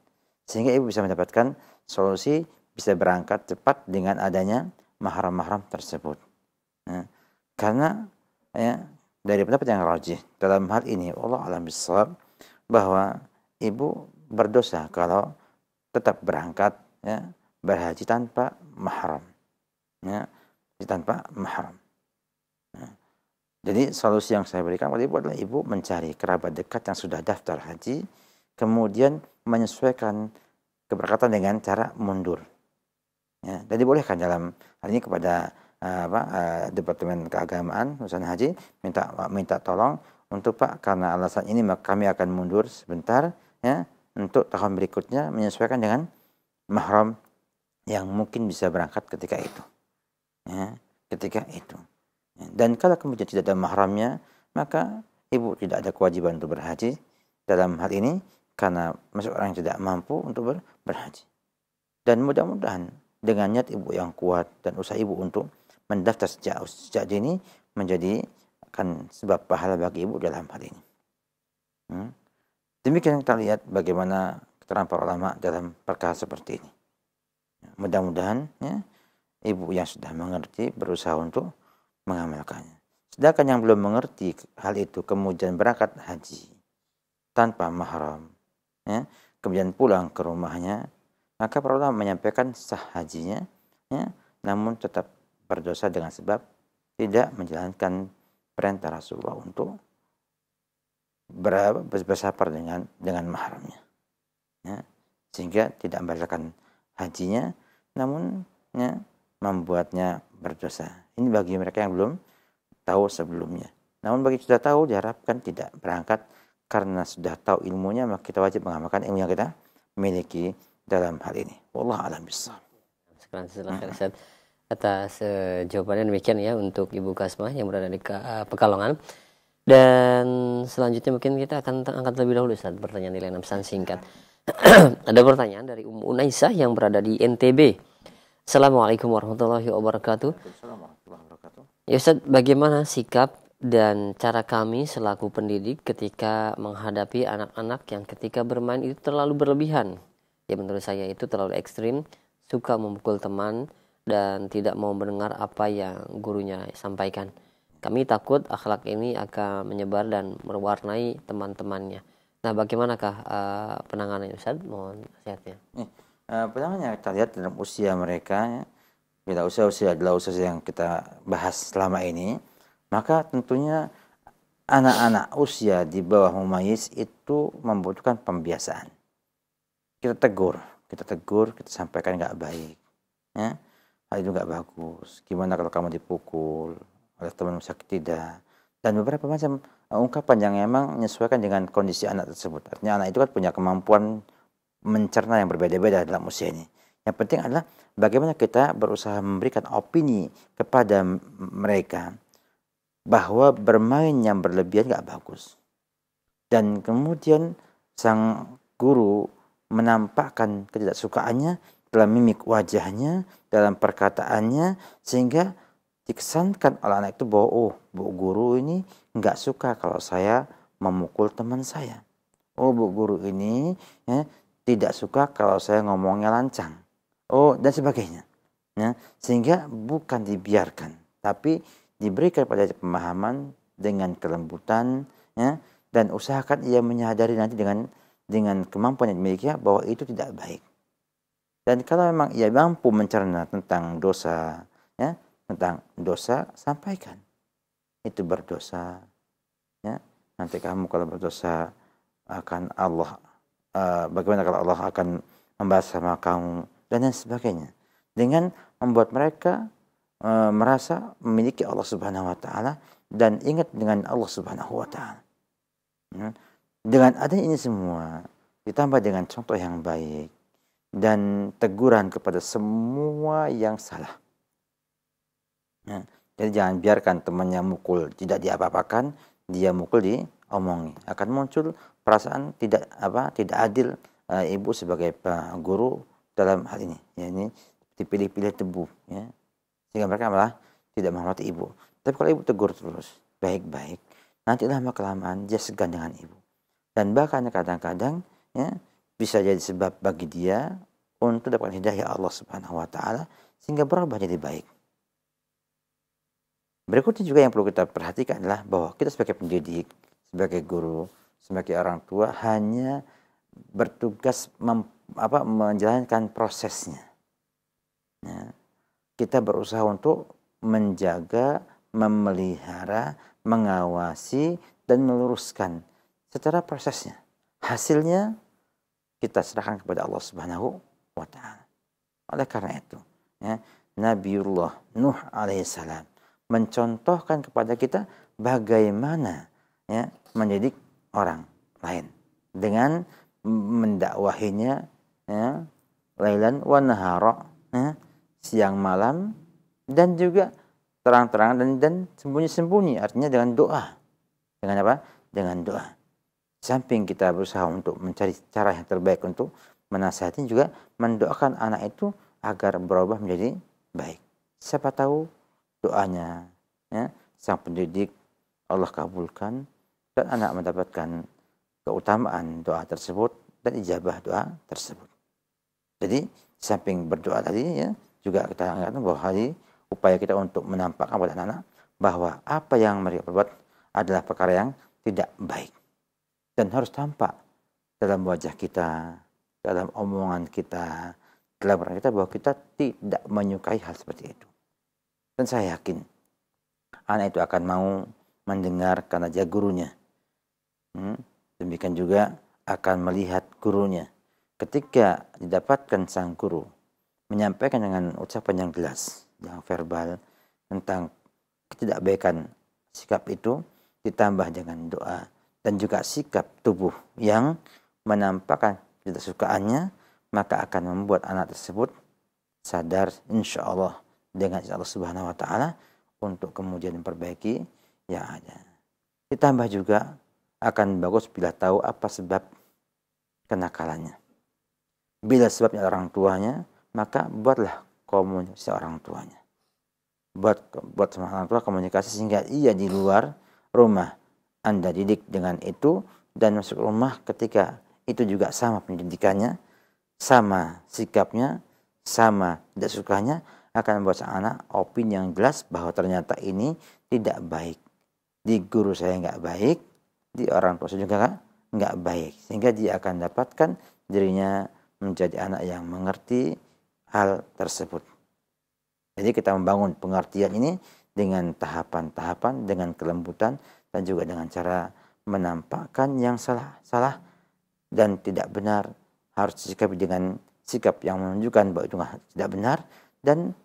sehingga Ibu bisa mendapatkan solusi, bisa berangkat cepat dengan adanya mahram-mahram tersebut. Ya, karena ya, dari pendapat yang rajih dalam hal ini, Allah alam bisawab, bahwa Ibu berdosa kalau tetap berangkat ya, berhaji tanpa mahram. Ya, tanpa mahram. Ya. Jadi solusi yang saya berikan kepada Ibu adalah Ibu mencari kerabat dekat yang sudah daftar haji, kemudian menyesuaikan keberangkatan dengan cara mundur. Ya, dan dibolehkan dalam hal ini kepada Departemen Keagamaan urusan haji minta tolong untuk Pak, karena alasan ini maka kami akan mundur sebentar ya untuk tahun berikutnya, menyesuaikan dengan mahram yang mungkin bisa berangkat ketika itu. Ya, ketika itu. Dan kalau kemudian tidak ada mahramnya, maka Ibu tidak ada kewajiban untuk berhaji dalam hal ini, karena masuk orang yang tidak mampu untuk berhaji. Dan mudah-mudahan dengan niat Ibu yang kuat dan usaha Ibu untuk mendaftar sejak dini menjadi akan sebab pahala bagi Ibu dalam hal ini. Demikian kita lihat bagaimana keterangan para ulama dalam perkara seperti ini. Mudah-mudahan ya, Ibu yang sudah mengerti berusaha untuk mengamalkannya. Sedangkan yang belum mengerti hal itu kemudian berangkat haji tanpa mahram, ya, kemudian pulang ke rumahnya, maka para ulama menyampaikan sah hajinya, ya, namun tetap berdosa dengan sebab tidak menjalankan perintah Rasulullah untuk bersafar dengan mahramnya, ya, sehingga tidak membatalkan hajinya, namun ya, membuatnya berdosa. Ini bagi mereka yang belum tahu sebelumnya. Namun bagi sudah tahu diharapkan tidak berangkat, karena sudah tahu ilmunya maka kita wajib mengamalkan ilmu yang kita miliki dalam hal ini. Wallahu a'lam bishawab. Sekarang atas jawabannya demikian ya untuk Ibu Kasmah yang berada di Pekalongan. Dan selanjutnya mungkin kita akan angkat lebih dahulu Ustaz pertanyaan di layanan pesan singkat. Ada pertanyaan dari Ummu Unaisah yang berada di NTB. Assalamualaikum warahmatullahi wabarakatuh. Ya Ustaz, bagaimana sikap dan cara kami selaku pendidik ketika menghadapi anak-anak yang ketika bermain itu terlalu berlebihan? Ya menurut saya itu terlalu ekstrim, suka memukul teman dan tidak mau mendengar apa yang gurunya sampaikan. Kami takut akhlak ini akan menyebar dan mewarnai teman-temannya. Nah, bagaimanakah penanganannya Ustaz? Mohon nasihatnya. Penanganannya kita lihat dalam usia mereka, ya. Bila usia adalah usia yang kita bahas selama ini, maka tentunya anak-anak usia di bawah mumayyiz itu membutuhkan pembiasaan. Kita tegur, kita sampaikan nggak baik, ya. Hal itu nggak bagus. Gimana kalau kamu dipukul oleh teman sakit tidak? Dan beberapa macam ungkapan yang memang menyesuaikan dengan kondisi anak tersebut. Artinya anak itu kan punya kemampuan mencerna yang berbeda-beda dalam usia ini. Yang penting adalah bagaimana kita berusaha memberikan opini kepada mereka bahwa bermain yang berlebihan nggak bagus. Dan kemudian sang guru menampakkan ketidaksukaannya dalam mimik wajahnya, dalam perkataannya, sehingga dikesankan oleh anak itu bahwa oh, bu guru ini nggak suka kalau saya memukul teman saya. Oh, bu guru ini ya, tidak suka kalau saya ngomongnya lancang. Oh, dan sebagainya. Ya, sehingga bukan dibiarkan, tapi diberikan pada pemahaman dengan kelembutan, ya, dan usahakan ia menyadari nanti dengan kemampuan yang dimiliki bahwa itu tidak baik. Dan kalau memang ia mampu mencerna tentang dosa, ya, tentang dosa, sampaikan. Itu berdosa. Ya. Nanti kamu kalau berdosa akan Allah, bagaimana kalau Allah akan membalas sama kamu, dan lain sebagainya. Dengan membuat mereka merasa memiliki Allah Subhanahu wa Ta'ala dan ingat dengan Allah Subhanahu wa Ta'ala. Ya. Dengan adanya ini semua, ditambah dengan contoh yang baik dan teguran kepada semua yang salah. Ya. Jadi jangan biarkan temannya mukul tidak diapa-apakan, dia mukul diomongi. Akan muncul perasaan tidak adil ibu sebagai guru dalam hal ini. Ya, ini dipilih-pilih tebu, ya. Sehingga mereka malah tidak menghormati ibu. Tapi kalau ibu tegur terus baik-baik, nanti lama-kelamaan dia segan dengan ibu. Dan bahkan kadang-kadang ya, bisa jadi sebab bagi dia untuk dapat hidayah Allah Subhanahu wa Ta'ala sehingga berubah jadi baik. Berikutnya juga yang perlu kita perhatikan adalah bahwa kita sebagai pendidik, sebagai guru, sebagai orang tua hanya bertugas menjalankan prosesnya. Ya. Kita berusaha untuk menjaga, memelihara, mengawasi, dan meluruskan secara prosesnya. Hasilnya kita serahkan kepada Allah Subhanahu wa Ta'ala. Oleh karena itu, ya, Nabiullah Nuh alaihissalam mencontohkan kepada kita bagaimana ya, mendidik orang lain dengan mendakwahinya ya, lailan wa nahara, ya, siang malam, dan juga terang-terangan dan sembunyi-sembunyi, artinya dengan doa. Dengan apa? Dengan doa. Samping kita berusaha untuk mencari cara yang terbaik untuk menasihati, juga mendoakan anak itu agar berubah menjadi baik. Siapa tahu doanya ya, sang pendidik Allah kabulkan dan anak mendapatkan keutamaan doa tersebut dan ijabah doa tersebut. Jadi samping berdoa tadi ya, juga kita ingatkan bahwa upaya kita untuk menampakkan pada anak-anak bahwa apa yang mereka perbuat adalah perkara yang tidak baik. Dan harus tampak dalam wajah kita, dalam omongan kita, dalam perkara kita bahwa kita tidak menyukai hal seperti itu. Dan saya yakin anak itu akan mau mendengar karena dia gurunya. Demikian juga akan melihat gurunya. Ketika didapatkan sang guru menyampaikan dengan ucapan yang jelas, yang verbal tentang ketidakbaikan sikap itu, ditambah dengan doa dan juga sikap tubuh yang menampakkan ketidaksukaannya, maka akan membuat anak tersebut sadar insya Allah dengan Allah Subhanahu wa Ta'ala untuk kemudian memperbaiki yang ada. Ditambah juga akan bagus bila tahu apa sebab kenakalannya. Bila sebabnya orang tuanya, maka buatlah komunikasi orang tuanya. Buat sama orang tua komunikasi sehingga ia di luar rumah Anda didik dengan itu, dan masuk rumah ketika itu juga sama pendidikannya, sama sikapnya, sama tidak sukanya, akan membuat sang anak opini yang jelas bahwa ternyata ini tidak baik. Di guru saya nggak baik, di orang tua saya juga nggak baik. Sehingga dia akan dapatkan dirinya menjadi anak yang mengerti hal tersebut. Jadi kita membangun pengertian ini dengan tahapan-tahapan, dengan kelembutan, dan juga dengan cara menampakkan yang salah dan tidak benar harus disikapi dengan sikap yang menunjukkan bahwa itu tidak benar. Dan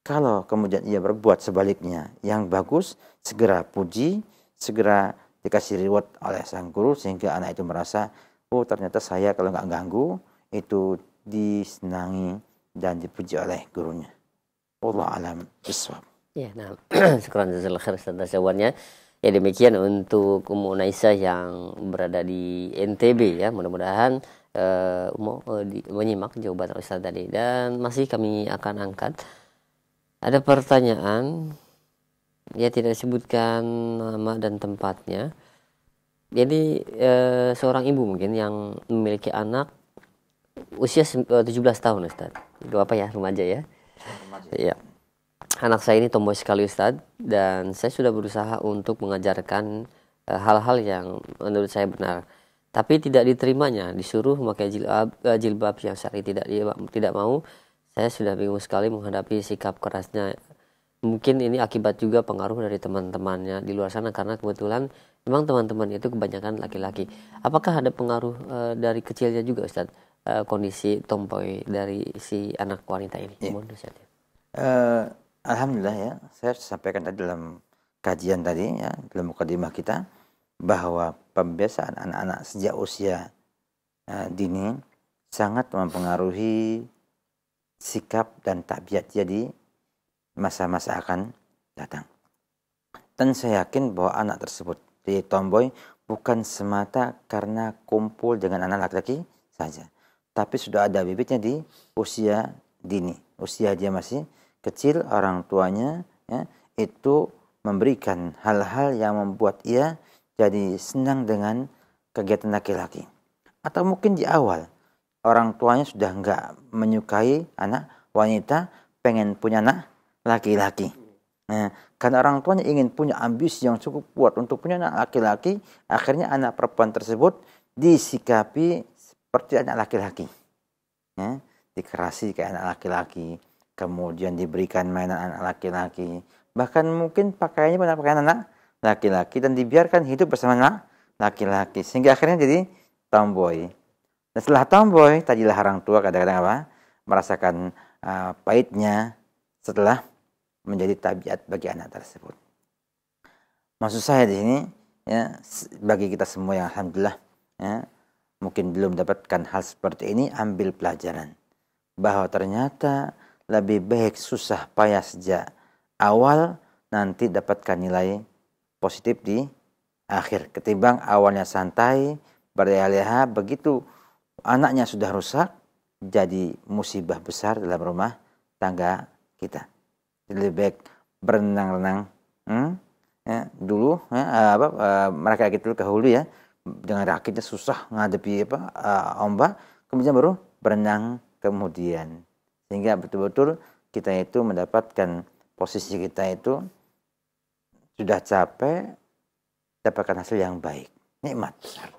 kalau kemudian ia berbuat sebaliknya yang bagus, segera puji, segera dikasih reward oleh sang guru, sehingga anak itu merasa, oh ternyata saya kalau nggak ganggu itu disenangi dan dipuji oleh gurunya. Wallahu a'lam bishawab. Ya, nah, syukran jazakallahu khair atas jawabannya. Ya, demikian untuk Ummu Naisah yang berada di NTB ya. Mudah-mudahan menyimak jawaban Ustaz tadi, dan masih kami akan angkat ada pertanyaan ya, tidak disebutkan nama dan tempatnya. Jadi seorang ibu mungkin yang memiliki anak usia 17 tahun Ustaz. Itu apa ya, remaja ya? Iya. Anak saya ini tomboy sekali Ustaz, dan saya sudah berusaha untuk mengajarkan hal-hal yang menurut saya benar. Tapi tidak diterimanya, disuruh memakai jilbab yang syar'i tidak mau. Saya sudah bingung sekali menghadapi sikap kerasnya. Mungkin ini akibat juga pengaruh dari teman-temannya di luar sana, karena kebetulan memang teman-teman itu kebanyakan laki-laki. Apakah ada pengaruh dari kecilnya juga Ustaz, kondisi tomboy dari si anak wanita ini? Ya. Alhamdulillah ya, saya sampaikan tadi dalam kajian tadi ya, dalam mukadimah kita, bahwa pembiasaan anak-anak sejak usia dini sangat mempengaruhi sikap dan tabiat dia di masa-masa akan datang. Dan saya yakin bahwa anak tersebut jadi tomboy bukan semata karena kumpul dengan anak laki-laki saja, tapi sudah ada bibitnya di usia dini. Usia dia masih kecil, orang tuanya ya, itu memberikan hal-hal yang membuat ia jadi senang dengan kegiatan laki-laki. Atau mungkin di awal orang tuanya sudah enggak menyukai anak wanita, pengen punya anak laki-laki. Nah, karena orang tuanya ingin punya ambisi yang cukup kuat untuk punya anak laki-laki, akhirnya anak perempuan tersebut disikapi seperti anak laki-laki. Ya, dikerasi kayak anak laki-laki, kemudian diberikan mainan anak laki-laki, bahkan mungkin pakaiannya pun pakaian anak laki-laki, dan dibiarkan hidup bersama anak laki-laki, sehingga akhirnya jadi tomboy. Dan setelah tomboy, tadilah orang tua kadang-kadang merasakan pahitnya setelah menjadi tabiat bagi anak tersebut. Maksud saya di sini ya, bagi kita semua yang alhamdulillah ya, mungkin belum dapatkan hal seperti ini, ambil pelajaran bahwa ternyata lebih baik susah payah sejak awal, nanti dapatkan nilai positif di akhir, ketimbang awalnya santai berleha-leha, begitu anaknya sudah rusak jadi musibah besar dalam rumah tangga kita. Jadi lebih baik berenang-renang ya, dulu ya, mereka gitu ke hulu ya, dengan rakitnya susah ngadepi ombak, kemudian baru berenang kemudian, sehingga betul-betul kita itu mendapatkan posisi kita itu sudah capek, dapatkan hasil yang baik, nikmat besar.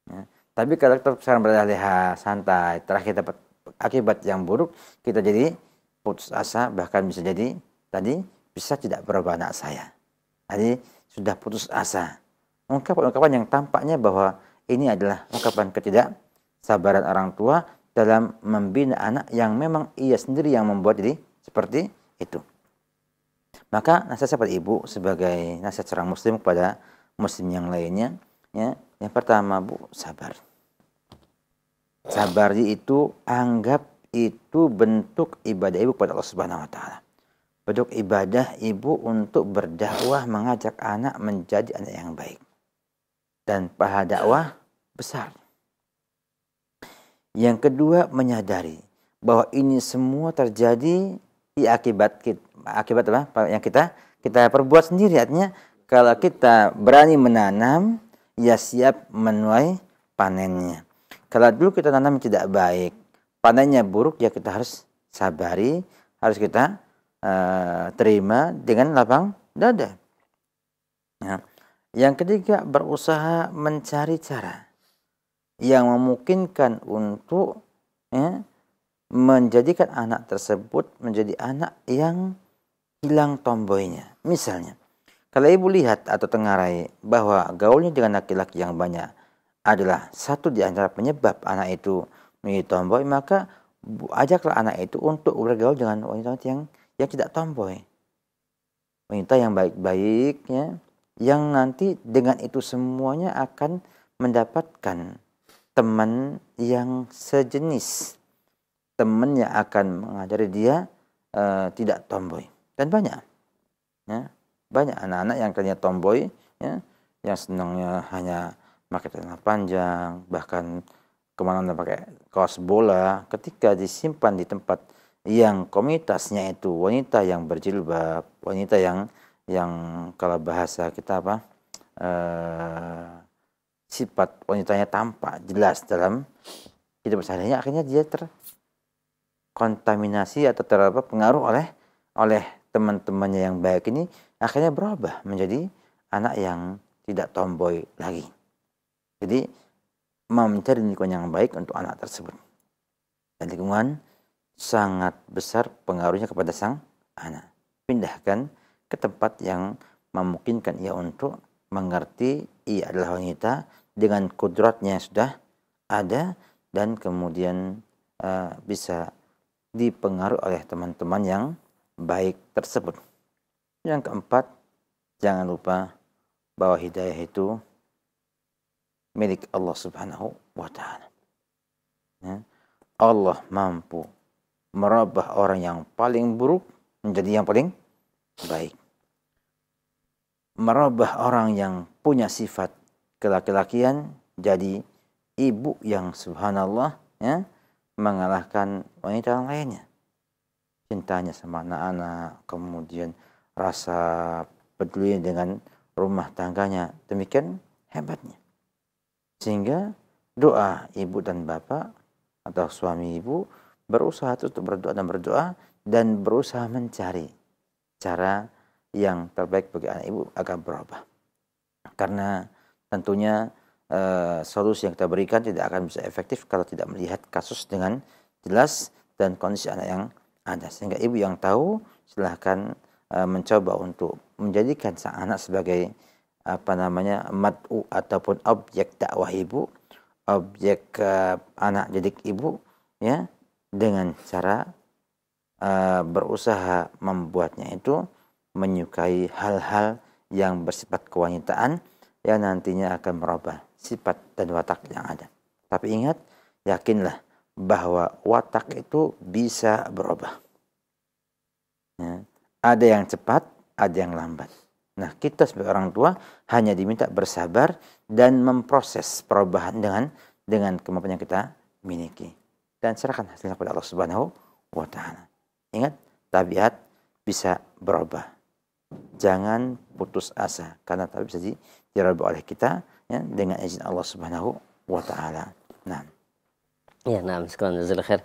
Ya. Tapi kalau kita sekarang beralih santai, terakhir dapat akibat yang buruk, kita jadi putus asa, bahkan bisa jadi tadi bisa tidak berubah anak saya. Jadi sudah putus asa. Ungkapan yang tampaknya bahwa ini adalah ungkapan ketidaksabaran orang tua dalam membina anak yang memang ia sendiri yang membuat jadi seperti itu. Maka nasihat sahabat ibu sebagai nasihat seorang muslim kepada muslim yang lainnya, ya, yang pertama Bu, sabar. Sabar itu anggap itu bentuk ibadah ibu kepada Allah Subhanahu wa taala. Bentuk ibadah ibu untuk berdakwah mengajak anak menjadi anak yang baik. Dan pahala dakwah besar. Yang kedua, menyadari bahwa ini semua terjadi di akibat apa? Yang kita perbuat sendiri. Artinya kalau kita berani menanam, ya siap menuai panennya. Kalau dulu kita tanam tidak baik, panennya buruk, ya kita harus sabari, harus kita terima dengan lapang dada. Ya. Yang ketiga, berusaha mencari cara yang memungkinkan untuk menjadikan anak tersebut menjadi anak yang hilang tomboynya. Misalnya, kalau ibu lihat atau tengarai bahwa gaulnya dengan laki-laki yang banyak adalah satu di antara penyebab anak itu menjadi tomboy, maka ajaklah anak itu untuk bergaul dengan wanita yang tidak tomboy. Wanita yang baik-baik, ya, yang nanti dengan itu semuanya akan mendapatkan teman yang sejenis, teman yang akan mengajari dia tidak tomboy. Dan banyak, ya, banyak anak-anak yang ternyata tomboy, ya, yang senangnya hanya pakai celana panjang, bahkan kemana-mana pakai kaos bola. Ketika disimpan di tempat yang komunitasnya itu wanita yang berjilbab, wanita yang kalau bahasa kita apa, sifat wanitanya tampak jelas dalam hidup sehari-harinya, akhirnya dia terkontaminasi atau terpengaruh oleh teman-temannya yang baik ini, akhirnya berubah menjadi anak yang tidak tomboy lagi. Jadi mencari lingkungan yang baik untuk anak tersebut. Dan lingkungan sangat besar pengaruhnya kepada sang anak. Pindahkan ke tempat yang memungkinkan ia untuk mengerti ia adalah wanita dengan kudratnya yang sudah ada, dan kemudian bisa dipengaruhi oleh teman-teman yang baik tersebut. Yang keempat, jangan lupa bahwa hidayah itu milik Allah Subhanahu wa taala. Ya. Allah mampu merubah orang yang paling buruk menjadi yang paling baik. Merubah orang yang punya sifat kelaki-lakian jadi ibu yang subhanallah, ya, mengalahkan wanita yang lainnya. Cintanya sama anak-anak, kemudian rasa peduli dengan rumah tangganya, demikian hebatnya. Sehingga doa ibu dan bapak atau suami ibu berusaha untuk berdoa dan berusaha mencari cara yang terbaik bagi anak ibu agar berubah. Karena tentunya solusi yang kita berikan tidak akan bisa efektif kalau tidak melihat kasus dengan jelas dan kondisi anak yang ada. Sehingga ibu yang tahu silahkan mencoba untuk menjadikan sang anak sebagai mad'u ataupun objek dakwah ibu, objek anak didik ibu, ya, dengan cara berusaha membuatnya itu menyukai hal-hal yang bersifat kewanitaan yang nantinya akan merubah sifat dan watak yang ada. Tapi ingat, yakinlah bahwa watak itu bisa berubah. Ya. Ada yang cepat, ada yang lambat. Nah, kita sebagai orang tua hanya diminta bersabar dan memproses perubahan dengan kemampuan yang kita miliki. Dan serahkan hasilnya kepada Allah Subhanahu wa taala. Ingat, tabiat bisa berubah. Jangan putus asa karena tabiat bisa dirubah oleh kita, ya, dengan izin Allah Subhanahu wa taala. Nah. Ya, sekarang jazakallahu khair.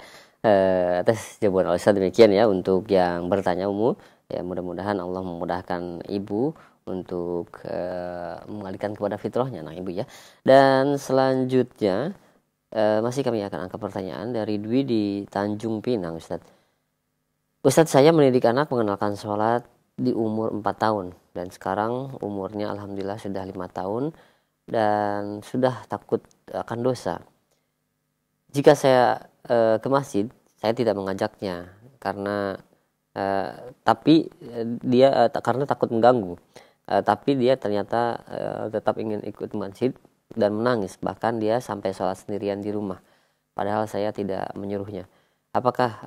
Atas jawaban Ustaz demikian ya untuk yang bertanya umum. Ya, mudah-mudahan Allah memudahkan ibu untuk mengalihkan kepada fitrahnya, nah Ibu ya. Dan selanjutnya masih kami akan angkat pertanyaan dari Dwi di Tanjung Pinang, Ustadz. Ustadz, saya mendidik anak mengenalkan sholat di umur 4 tahun dan sekarang umurnya alhamdulillah sudah 5 tahun dan sudah takut akan dosa. Jika saya ke masjid, saya tidak mengajaknya karena karena takut mengganggu. Tapi dia ternyata tetap ingin ikut masjid dan menangis, bahkan dia sampai sholat sendirian di rumah padahal saya tidak menyuruhnya. Apakah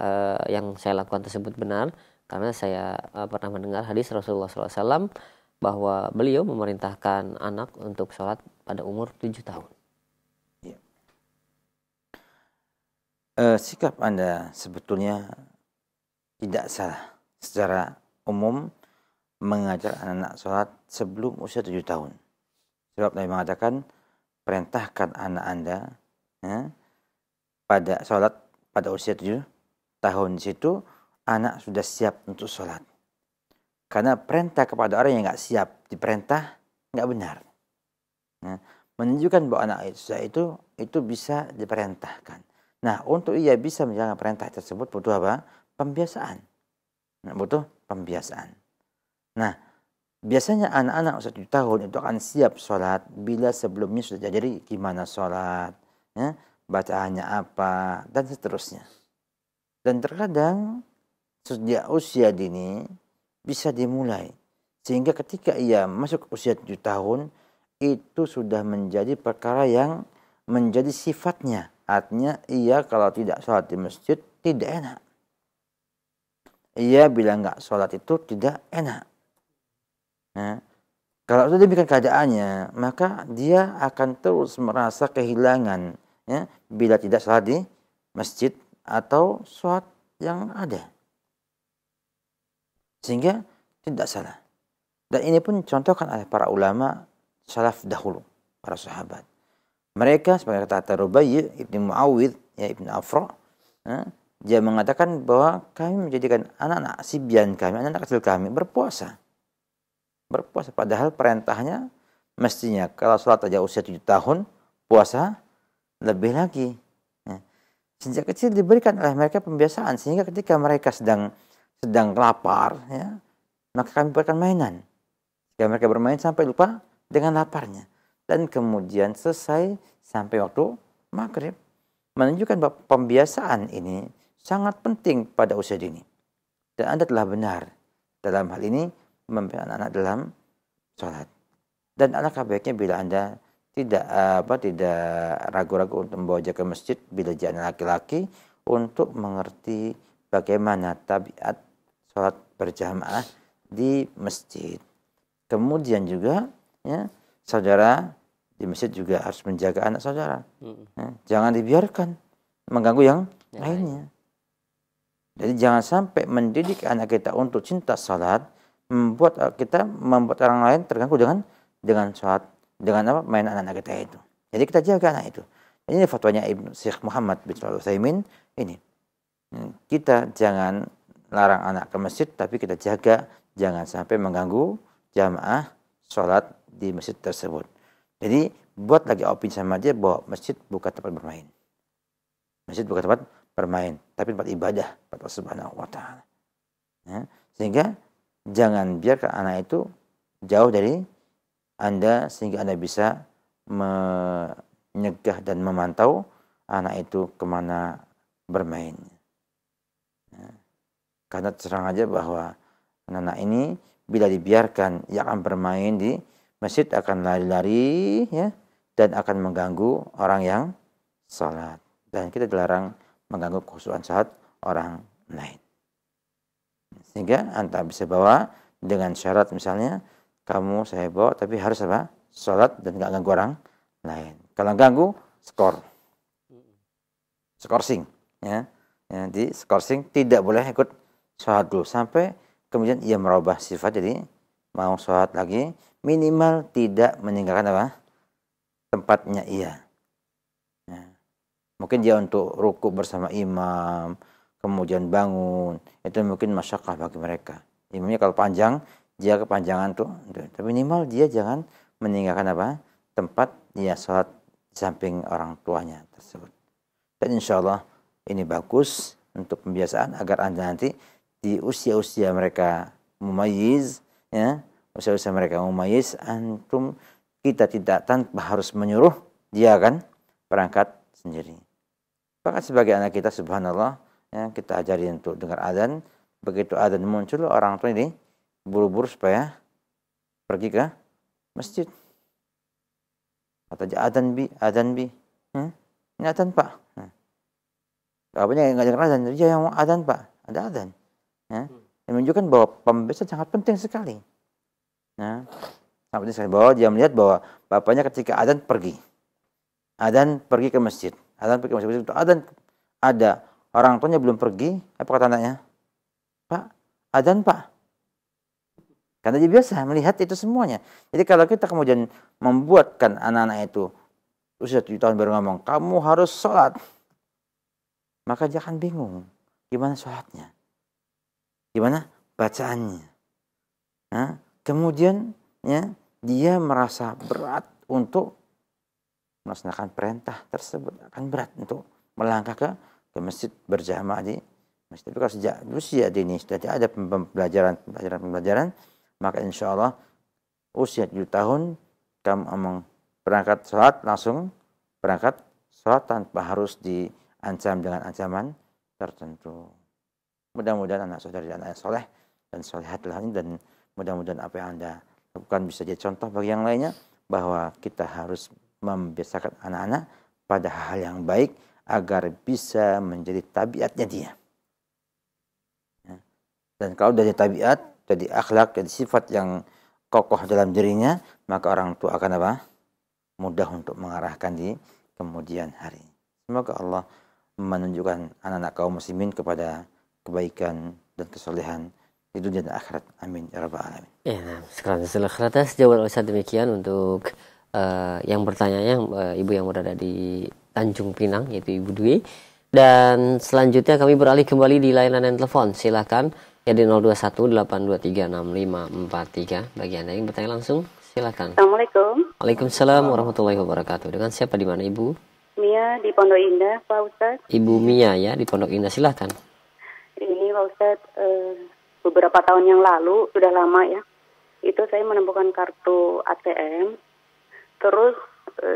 yang saya lakukan tersebut benar? Karena saya pernah mendengar hadis Rasulullah SAW bahwa beliau memerintahkan anak untuk sholat pada umur 7 tahun. Ya. Sikap Anda sebetulnya tidak salah secara umum mengajar anak-anak sholat sebelum usia 7 tahun. Sebab Nabi mengatakan, perintahkan anak Anda pada sholat pada usia 7 tahun. Di situ anak sudah siap untuk sholat. Karena perintah kepada orang yang nggak siap diperintah nggak benar. Menunjukkan bahwa anak itu bisa diperintahkan. Nah, untuk ia bisa menjalankan perintah tersebut butuh apa? Pembiasaan. Butuh pembiasaan. Nah, biasanya anak-anak usia 7 tahun itu akan siap sholat bila sebelumnya sudah diajari gimana sholat, bacaannya apa, dan seterusnya. Dan terkadang sejak usia dini bisa dimulai. Sehingga ketika ia masuk usia 7 tahun, itu sudah menjadi perkara yang menjadi sifatnya. Artinya ia kalau tidak sholat di masjid, tidak enak. Ia bila nggak sholat itu tidak enak. Kalau sudah demikian keadaannya, maka dia akan terus merasa kehilangan bila tidak sholat di masjid atau sholat yang ada. Sehingga tidak salah. Dan ini pun contohkan oleh para ulama salaf dahulu, para sahabat. Mereka sebagai kata Rubai' ibn Muawidh, ibn Afra, dia mengatakan bahwa kami menjadikan anak-anak sibyan kami, anak-anak kecil kami berpuasa. Berpuasa padahal perintahnya mestinya kalau sholat aja usia 7 tahun, puasa lebih lagi. Sejak kecil diberikan oleh mereka pembiasaan sehingga ketika mereka sedang lapar, maka kami berikan mainan. Jika mereka bermain sampai lupa dengan laparnya dan kemudian selesai sampai waktu maghrib, menunjukkan bahwa pembiasaan ini sangat penting pada usia dini. Dan Anda telah benar dalam hal ini membiasakan anak dalam sholat. Dan alangkah baiknya bila Anda tidak ragu-ragu untuk membawa dia ke masjid bila dia anak laki-laki untuk mengerti bagaimana tabiat sholat berjamaah di masjid. Kemudian juga saudara di masjid juga harus menjaga anak saudara. Jangan dibiarkan mengganggu yang lainnya. Jadi jangan sampai mendidik anak kita untuk cinta salat membuat orang lain terganggu dengan salat, dengan main anak-anak kita itu. Jadi kita jaga anak itu. Ini fatwanya Ibnu Syekh Muhammad bin Shalih Al-Utsaimin ini. Kita jangan larang anak ke masjid, tapi kita jaga jangan sampai mengganggu jamaah salat di masjid tersebut. Jadi buat lagi opini sama dia bahwa masjid bukan tempat bermain. Masjid bukan tempat bermain, tapi tempat ibadah kepada Allah Subhanahu wa taala. Sehingga jangan biarkan anak itu jauh dari Anda sehingga Anda bisa menyegah dan memantau anak itu kemana bermain. Karena terang aja bahwa anak ini bila dibiarkan ia akan bermain di masjid akan lari-lari dan akan mengganggu orang yang salat. Dan kita dilarang mengganggu kekhusyuan salat orang lain. Sehingga Anda bisa bawa dengan syarat misalnya kamu saya bawa tapi harus salat dan enggak ganggu orang lain. Kalau ganggu skorsing di skorsing tidak boleh ikut salat dulu sampai kemudian ia merubah sifat jadi mau salat lagi minimal tidak meninggalkan tempatnya ia. Mungkin dia untuk rukuk bersama imam, kemudian bangun, itu mungkin masyaqqah bagi mereka. Imamnya kalau panjang, dia kepanjangan tuh, tapi minimal dia jangan meninggalkan apa tempat dia sholat di samping orang tuanya tersebut. Dan insya Allah ini bagus untuk pembiasaan agar Anda nanti di usia-usia mereka mumayyiz, ya, usia-usia mereka mumayyiz, antum kita tidak tanpa harus menyuruh dia kan berangkat sendiri. Bahkan sebagai anak kita, subhanallah, ya, kita ajari untuk dengar adzan. Begitu adzan muncul, orang tua ini buru-buru supaya pergi ke masjid. Kata dia adzan bi, ini adzan pak. Apanya nggak dengar adzan? Dia yang mau adzan pak, ada adzan. Ya. Yang menunjukkan bahwa pembiasaan sangat penting sekali. Nah, sangat penting sekali bahwa dia melihat bahwa bapaknya ketika adzan pergi ke masjid, itu adzan ada orang tuanya belum pergi, apa kata anaknya? Pak, adzan pak. Karena dia biasa melihat itu semuanya. Jadi kalau kita kemudian membuatkan anak-anak itu usia 7 tahun baru ngomong, kamu harus sholat, maka dia akan bingung gimana sholatnya, gimana bacaannya. Nah, kemudian ya, dia merasa berat untuk melaksanakan perintah tersebut, akan berat untuk melangkah ke masjid berjamaah di masjid. Tapi kalau sejak usia dini sudah ada pembelajaran, maka insya Allah usia 7 tahun kamu berangkat sholat, langsung berangkat sholat tanpa harus diancam dengan ancaman tertentu. Mudah-mudahan anak saudari dan anak soleh dan solehat ini, dan mudah-mudahan apa yang Anda lakukan bisa jadi contoh bagi yang lainnya, bahwa kita harus membiasakan anak-anak pada hal yang baik agar bisa menjadi tabiatnya dia. Dan kalau dari tabiat, jadi akhlak, jadi sifat yang kokoh dalam dirinya, maka orang tua akan apa? Mudah untuk mengarahkan di kemudian hari. Semoga Allah menunjukkan anak-anak kaum muslimin kepada kebaikan dan kesolehan di dunia dan akhirat. Amin ya rabbal alamin. Ya, sekarang atas jawaban Ustaz demikian untuk yang bertanya ibu yang berada di Tanjung Pinang, yaitu Ibu Dwi. Dan selanjutnya kami beralih kembali di layanan telepon. Silakan ya di 0218236543. Bagi Anda yang bertanya langsung, silakan. Assalamualaikum. Waalaikumsalam warahmatullahi wabarakatuh. Dengan siapa, di mana Ibu? Mia di Pondok Indah, Pak Ustadz. Ibu Mia ya di Pondok Indah, silakan. Ini Pak Ustadz, beberapa tahun yang lalu, sudah lama ya, itu saya menemukan kartu ATM, terus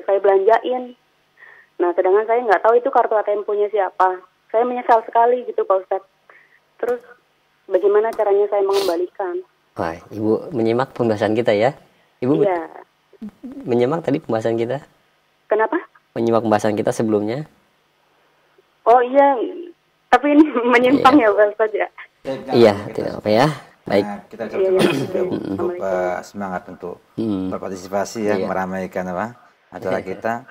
saya belanjain. Nah, sedangkan saya nggak tahu itu kartu ATM punya siapa. Saya menyesal sekali gitu Pak Ustadz. Terus bagaimana caranya saya mengembalikan? Wah, Ibu menyimak pembahasan kita ya. Ibu iya. Menyimak tadi pembahasan kita. Kenapa? Menyimak pembahasan kita sebelumnya. Oh iya, tapi ini menyimpang ya Pak Ustadz ya. Iya, tidak apa ya. Baik. Nah, kita coba untuk semangat untuk berpartisipasi ya, meramaikan acara kita.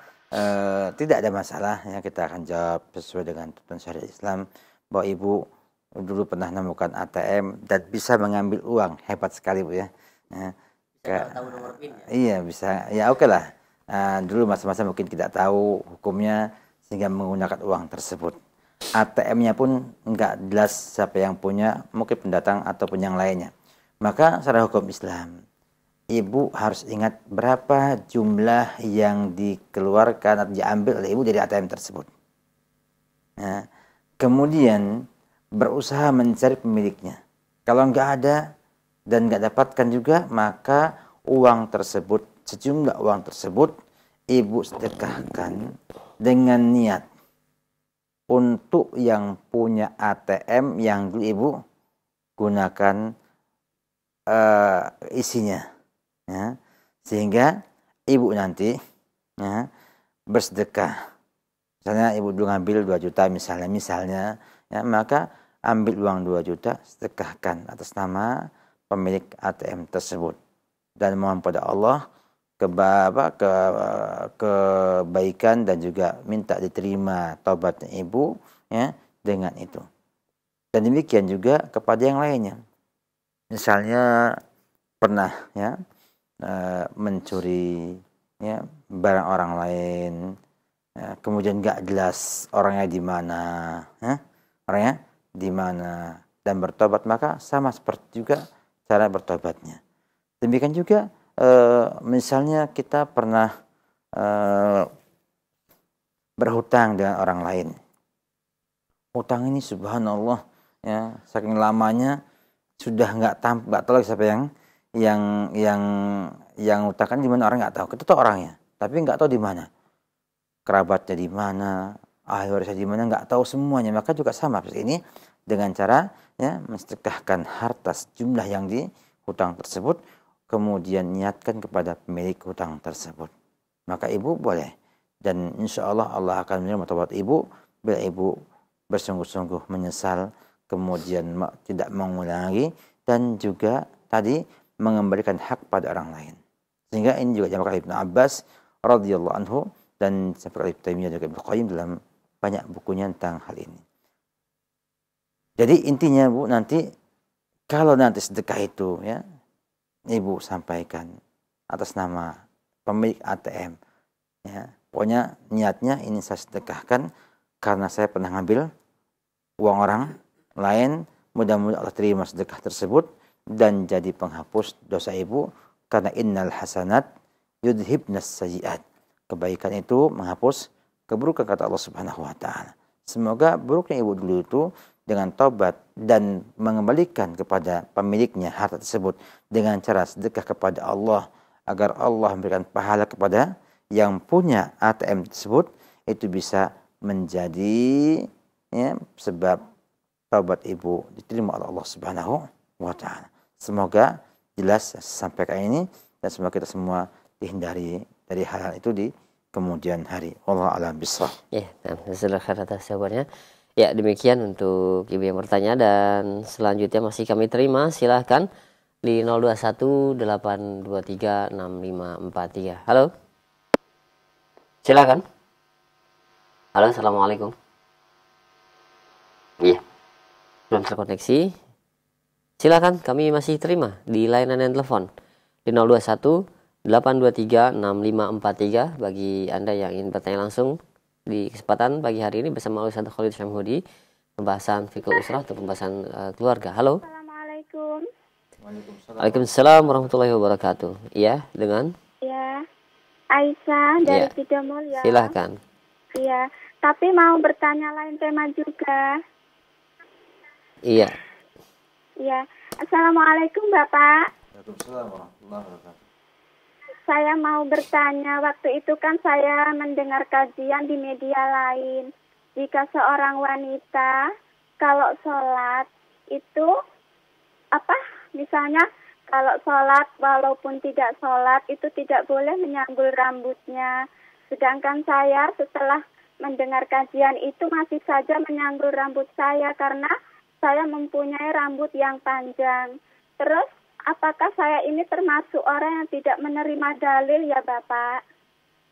Tidak ada masalah ya, kita akan jawab sesuai dengan tuntunan syariat Islam, bahwa Ibu dulu pernah menemukan ATM dan bisa mengambil uang. Hebat sekali Bu ya. Tahu nomor PIN ya? Iya bisa. Ya oke lah. Dulu masa-masa mungkin tidak tahu hukumnya sehingga menggunakan uang tersebut. ATM-nya pun nggak jelas siapa yang punya, mungkin pendatang ataupun yang lainnya. Maka secara hukum Islam, Ibu harus ingat berapa jumlah yang dikeluarkan atau diambil oleh Ibu dari ATM tersebut. Nah, kemudian berusaha mencari pemiliknya. Kalau nggak ada dan nggak dapatkan juga, maka uang tersebut, sejumlah uang tersebut, Ibu sedekahkan dengan niat untuk yang punya ATM yang dulu Ibu gunakan isinya, ya, sehingga Ibu nanti ya, bersedekah. Misalnya Ibu dulu ngambil 2 juta misalnya, ya, maka ambil uang 2 juta, sedekahkan atas nama pemilik ATM tersebut, dan mohon pada Allah kebaikan dan juga minta diterima taubatnya Ibu ya dengan itu. Dan demikian juga kepada yang lainnya. Misalnya pernah ya mencuri ya barang orang lain, ya, kemudian nggak jelas orangnya di mana, ya, orangnya di mana, dan bertobat, maka sama seperti juga cara bertobatnya. Demikian juga misalnya kita pernah berhutang dengan orang lain. Hutang ini subhanallah ya, saking lamanya sudah nggak tahu lagi siapa yang hutangkan di mana, orang nggak tahu. Kita tahu orangnya, tapi nggak tahu di mana. Kerabatnya di mana, ahli warisnya di mana, nggak tahu semuanya. Maka juga sama seperti ini, dengan cara ya mensedekahkan harta jumlah yang dihutang tersebut, kemudian niatkan kepada pemilik hutang tersebut. Maka ibu boleh, dan insya Allah Allah akan menerima taubat ibu bila ibu bersungguh-sungguh menyesal, kemudian tidak mengulangi, dan juga tadi mengembalikan hak pada orang lain. Sehingga ini juga diamalkan Ibnu Abbas radhiyallahu anhu, dan seperti Ibnu Taimiyah juga Ibnu Qayyim dalam banyak bukunya tentang hal ini. Jadi intinya Bu, nanti kalau nanti sedekah itu ya ibu sampaikan atas nama pemilik ATM ya, pokoknya niatnya ini saya sedekahkan karena saya pernah ngambil uang orang lain, mudah-mudahan Allah terima sedekah tersebut dan jadi penghapus dosa ibu, karena innal hasanat yudhibnas sayyi'at. Kebaikan itu menghapus keburukan, kata Allah Subhanahu wa taala. Semoga buruknya ibu dulu itu dengan taubat dan mengembalikan kepada pemiliknya harta tersebut dengan cara sedekah kepada Allah, agar Allah memberikan pahala kepada yang punya ATM tersebut, itu bisa menjadi ya, sebab taubat ibu diterima oleh Allah Subhanahu wa taala. Semoga jelas sampaikan ini, dan semoga kita semua dihindari dari hal-hal itu di kemudian hari. Wallahu a'lam bishawab. Ya, jazakallahu atas jawabannya. Ya, demikian untuk ibu yang bertanya, dan selanjutnya masih kami terima, silahkan di 021 823 6543. Halo. Silakan. Halo, assalamualaikum. Iya, belum terkoneksi. Silakan, kami masih terima di layanan yang telepon di 021 823 6543 bagi Anda yang ingin bertanya langsung di kesempatan pagi hari ini bersama Ustaz Khalid Syamhudi, pembahasan fikih usrah atau pembahasan keluarga. Halo. Assalamualaikum. Waalaikumsalam warahmatullahi wabarakatuh. Iya, dengan? Ya, Aisyah dari Sidomul ya. Silakan. Iya, tapi mau bertanya lain tema juga. Iya. Iya. Assalamualaikum Bapak. Waalaikumsalam warahmatullahi wabarakatuh. Saya mau bertanya, waktu itu kan saya mendengar kajian di media lain. Jika seorang wanita kalau sholat itu misalnya kalau sholat walaupun tidak sholat itu tidak boleh menyanggul rambutnya. Sedangkan saya setelah mendengar kajian itu masih saja menyanggul rambut saya karena saya mempunyai rambut yang panjang. Terus apakah saya ini termasuk orang yang tidak menerima dalil ya Bapak?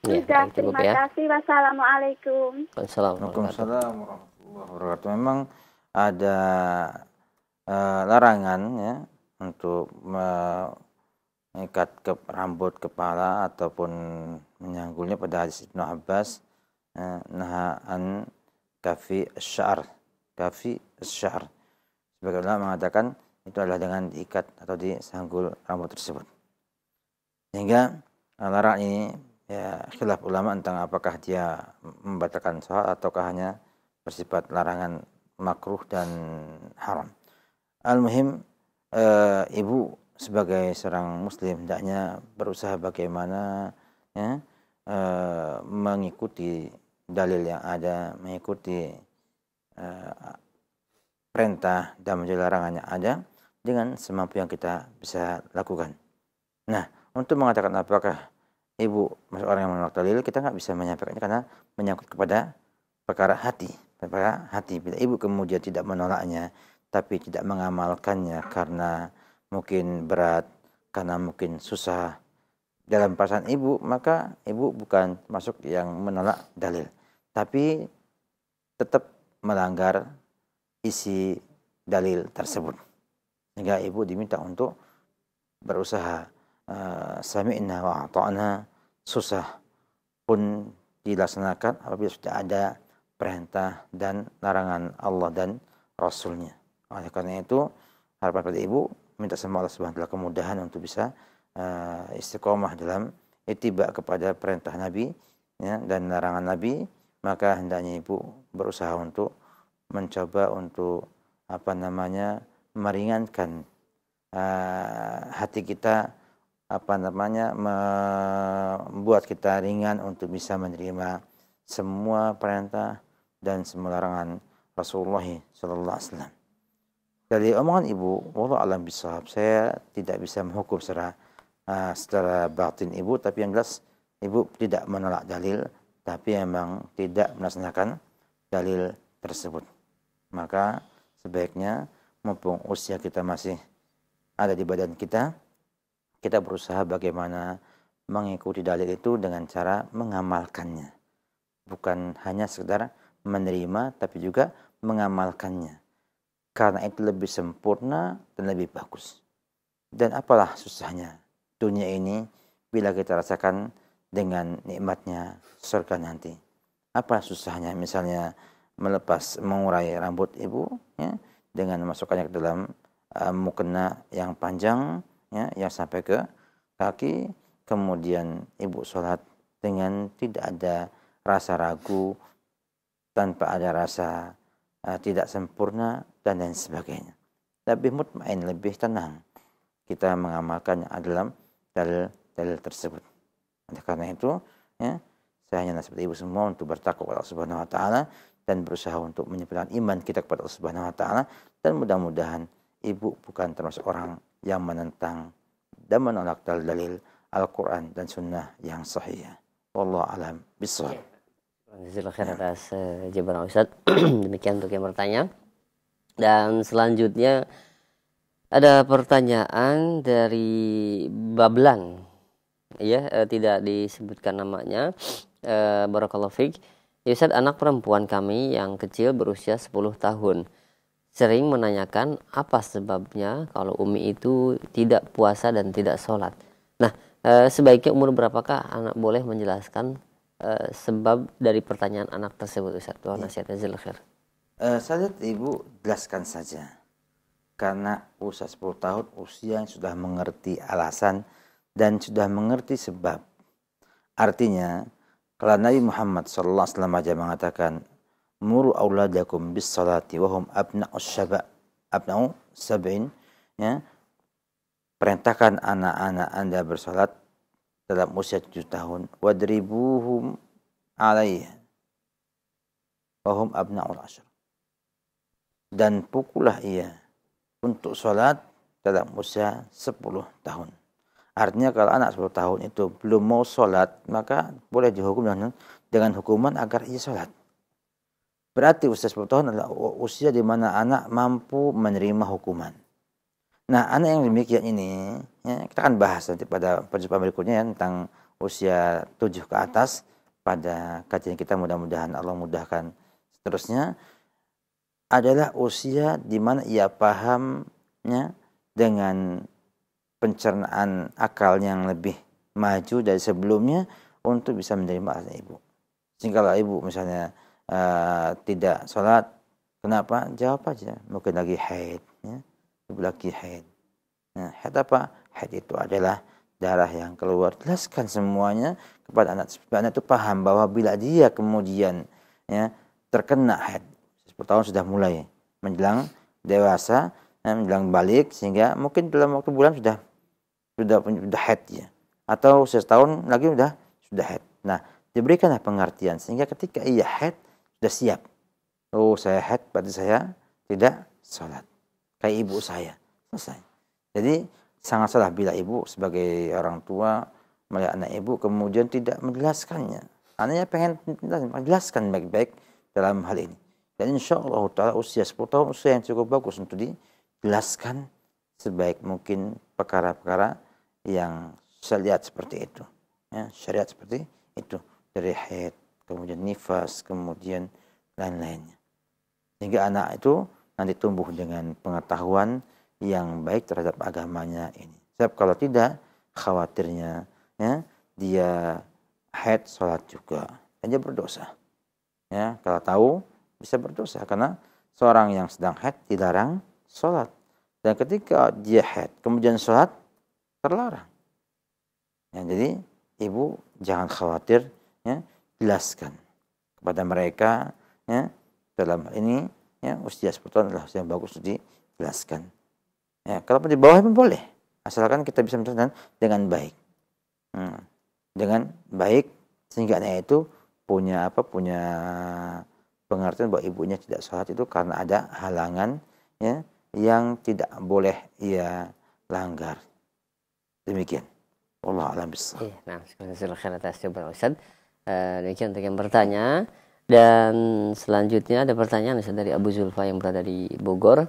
Sudah, terima kasih. Wassalamualaikum. Waalaikumsalam warahmatullahi wabarakatuh. Memang ada larangan ya untuk mengikat rambut kepala ataupun menyanggulnya pada hadis Ibnu Abbas, nahaan kafi asy'ar. Sebagai ulama mengatakan itu adalah dengan diikat atau disanggul rambut tersebut. Sehingga larangan ini ya khilaf ulama tentang apakah dia membatalkan sholat ataukah hanya bersifat larangan makruh dan haram. Al-muhim ibu sebagai seorang muslim hendaknya berusaha bagaimana ya, mengikuti dalil yang ada, mengikuti perintah dan menjauhi larangan yang ada dengan semampu yang kita bisa lakukan. Nah, untuk mengatakan apakah ibu masuk orang yang menolak dalil, kita nggak bisa menyampaikannya karena menyangkut kepada perkara hati. Bila ibu kemudian tidak menolaknya, tapi tidak mengamalkannya karena mungkin berat, karena mungkin susah dalam perasaan ibu, maka ibu bukan masuk yang menolak dalil, tapi tetap melanggar isi dalil tersebut. Sehingga ibu diminta untuk berusaha sami'na wa ata'na, susah pun dilaksanakan apabila sudah ada perintah dan larangan Allah dan Rasulnya. Oleh karena itu harapan pada ibu minta sama Allah Subhanahu wa taala kemudahan untuk bisa istiqomah dalam ittiba kepada perintah Nabi, ya, dan larangan Nabi, maka hendaknya ibu berusaha untuk mencoba untuk meringankan hati kita, membuat kita ringan untuk bisa menerima semua perintah dan semua larangan Rasulullah sallallahu alaihi wasallam. Dari omongan ibu, wallahu a'lam bishawab, saya tidak bisa menghukum secara batin ibu, tapi yang jelas ibu tidak menolak dalil, tapi memang tidak melaksanakan dalil tersebut. Maka sebaiknya mumpung usia kita masih ada di badan kita, kita berusaha bagaimana mengikuti dalil itu dengan cara mengamalkannya. Bukan hanya sekedar menerima, tapi juga mengamalkannya. Karena itu lebih sempurna dan lebih bagus. Dan apalah susahnya dunia ini bila kita rasakan dengan nikmatnya surga nanti. Apa susahnya misalnya mengurai rambut ibu, ya, dengan masukkannya ke dalam mukena yang panjang, ya, yang sampai ke kaki, kemudian ibu sholat dengan tidak ada rasa ragu, tanpa ada rasa tidak sempurna dan lain sebagainya. Lebih mutmain, lebih tenang kita mengamalkan dalam dalil tersebut. Oleh karena itu, ya, saya hanya nasihat ibu semua untuk bertakwa kepada Allah Subhanahu wa taala dan berusaha untuk menyempurnakan iman kita kepada Allah Subhanahu wa taala, dan mudah-mudahan ibu bukan termasuk orang yang menentang dan menolak dalil Al-Qur'an dan sunnah yang sahih. Wallahu a'lam bishawab. Jazakallahu khairan atas jawaban Ustaz. Demikian untuk yang bertanya. Dan selanjutnya ada pertanyaan dari Bablan. Ya, tidak disebutkan namanya. Barakallahu fiik. Ya Ustaz, anak perempuan kami yang kecil berusia 10 tahun sering menanyakan apa sebabnya kalau Umi itu tidak puasa dan tidak sholat. Nah, sebaiknya umur berapakah anak boleh menjelaskan sebab dari pertanyaan anak tersebut, Ustaz? Tuhan nasihatnya zilkhir. Saya lihat ibu jelaskan saja. Karena usia 10 tahun usia yang sudah mengerti alasan dan sudah mengerti sebab. Artinya, kalau Nabi Muhammad SAW aja mengatakan, muru auladakum bis salati wahum abna'u sab'in, ya, perintahkan anak-anak Anda bersalat dalam usia 7 tahun, wadribuhum alaiha wahum abna'ul ashr, dan pukullah ia untuk salat dalam usia 10 tahun. Artinya kalau anak 10 tahun itu belum mau sholat, maka boleh dihukum dengan hukuman agar ia sholat. Berarti usia 10 tahun adalah usia di mana anak mampu menerima hukuman. Nah, anak yang demikian ini, ya, kita akan bahas nanti pada perjumpaan berikutnya, ya, tentang usia 7 ke atas pada kajian kita, mudah-mudahan Allah mudahkan seterusnya, adalah usia di mana ia pahamnya dengan pencernaan akal yang lebih maju dari sebelumnya untuk bisa menerima azan ibu. Sehingga kalau ibu misalnya tidak sholat, kenapa? Jawab aja, mungkin lagi haid, ya. Ibu lagi haid. Nah, haid apa? Haid itu adalah darah yang keluar. Jelaskan semuanya kepada anak. Supaya anak itu paham bahwa bila dia kemudian, ya, terkena haid, 10 tahun sudah mulai menjelang dewasa, menjelang balik, sehingga mungkin dalam waktu bulan sudah haid, ya, atau setahun lagi sudah haid. Nah, diberikanlah pengertian sehingga ketika ia haid sudah siap. Oh, saya haid berarti saya tidak sholat. Kayak ibu saya, selesai. Jadi sangat salah bila ibu sebagai orang tua melihat anak ibu kemudian tidak menjelaskannya. Anaknya pengen menjelaskan baik-baik dalam hal ini. Dan insya Allah ta'ala usia 10 tahun usia yang cukup bagus untuk dijelaskan sebaik mungkin perkara-perkara yang syariat seperti itu, ya, syariat seperti itu, dari haid, kemudian nifas, kemudian lain-lainnya, sehingga anak itu nanti tumbuh dengan pengetahuan yang baik terhadap agamanya ini. Sebab kalau tidak, khawatirnya, ya, dia haid sholat juga, dan dia berdosa. Ya, kalau tahu bisa berdosa karena seorang yang sedang haid dilarang sholat. Dan ketika dia haid kemudian sholat, terlarang. Ya, jadi ibu jangan khawatir, ya, jelaskan kepada mereka, ya, dalam ini, ya, usia 10 tahun adalah usia yang bagus untuk dijelaskan. Ya, kalau di bawah pun boleh, asalkan kita bisa menjelaskan dengan baik, dengan baik sehingga anak itu punya pengertian bahwa ibunya tidak sholat itu karena ada halangan, ya, yang tidak boleh ia langgar. Demikian. Wallahu a'lam bishawab. Nah, sekarang atas jawaban Ustaz. Demikian untuk yang bertanya. Dan selanjutnya ada pertanyaan Ustaz dari Abu Zulfa yang berada di Bogor.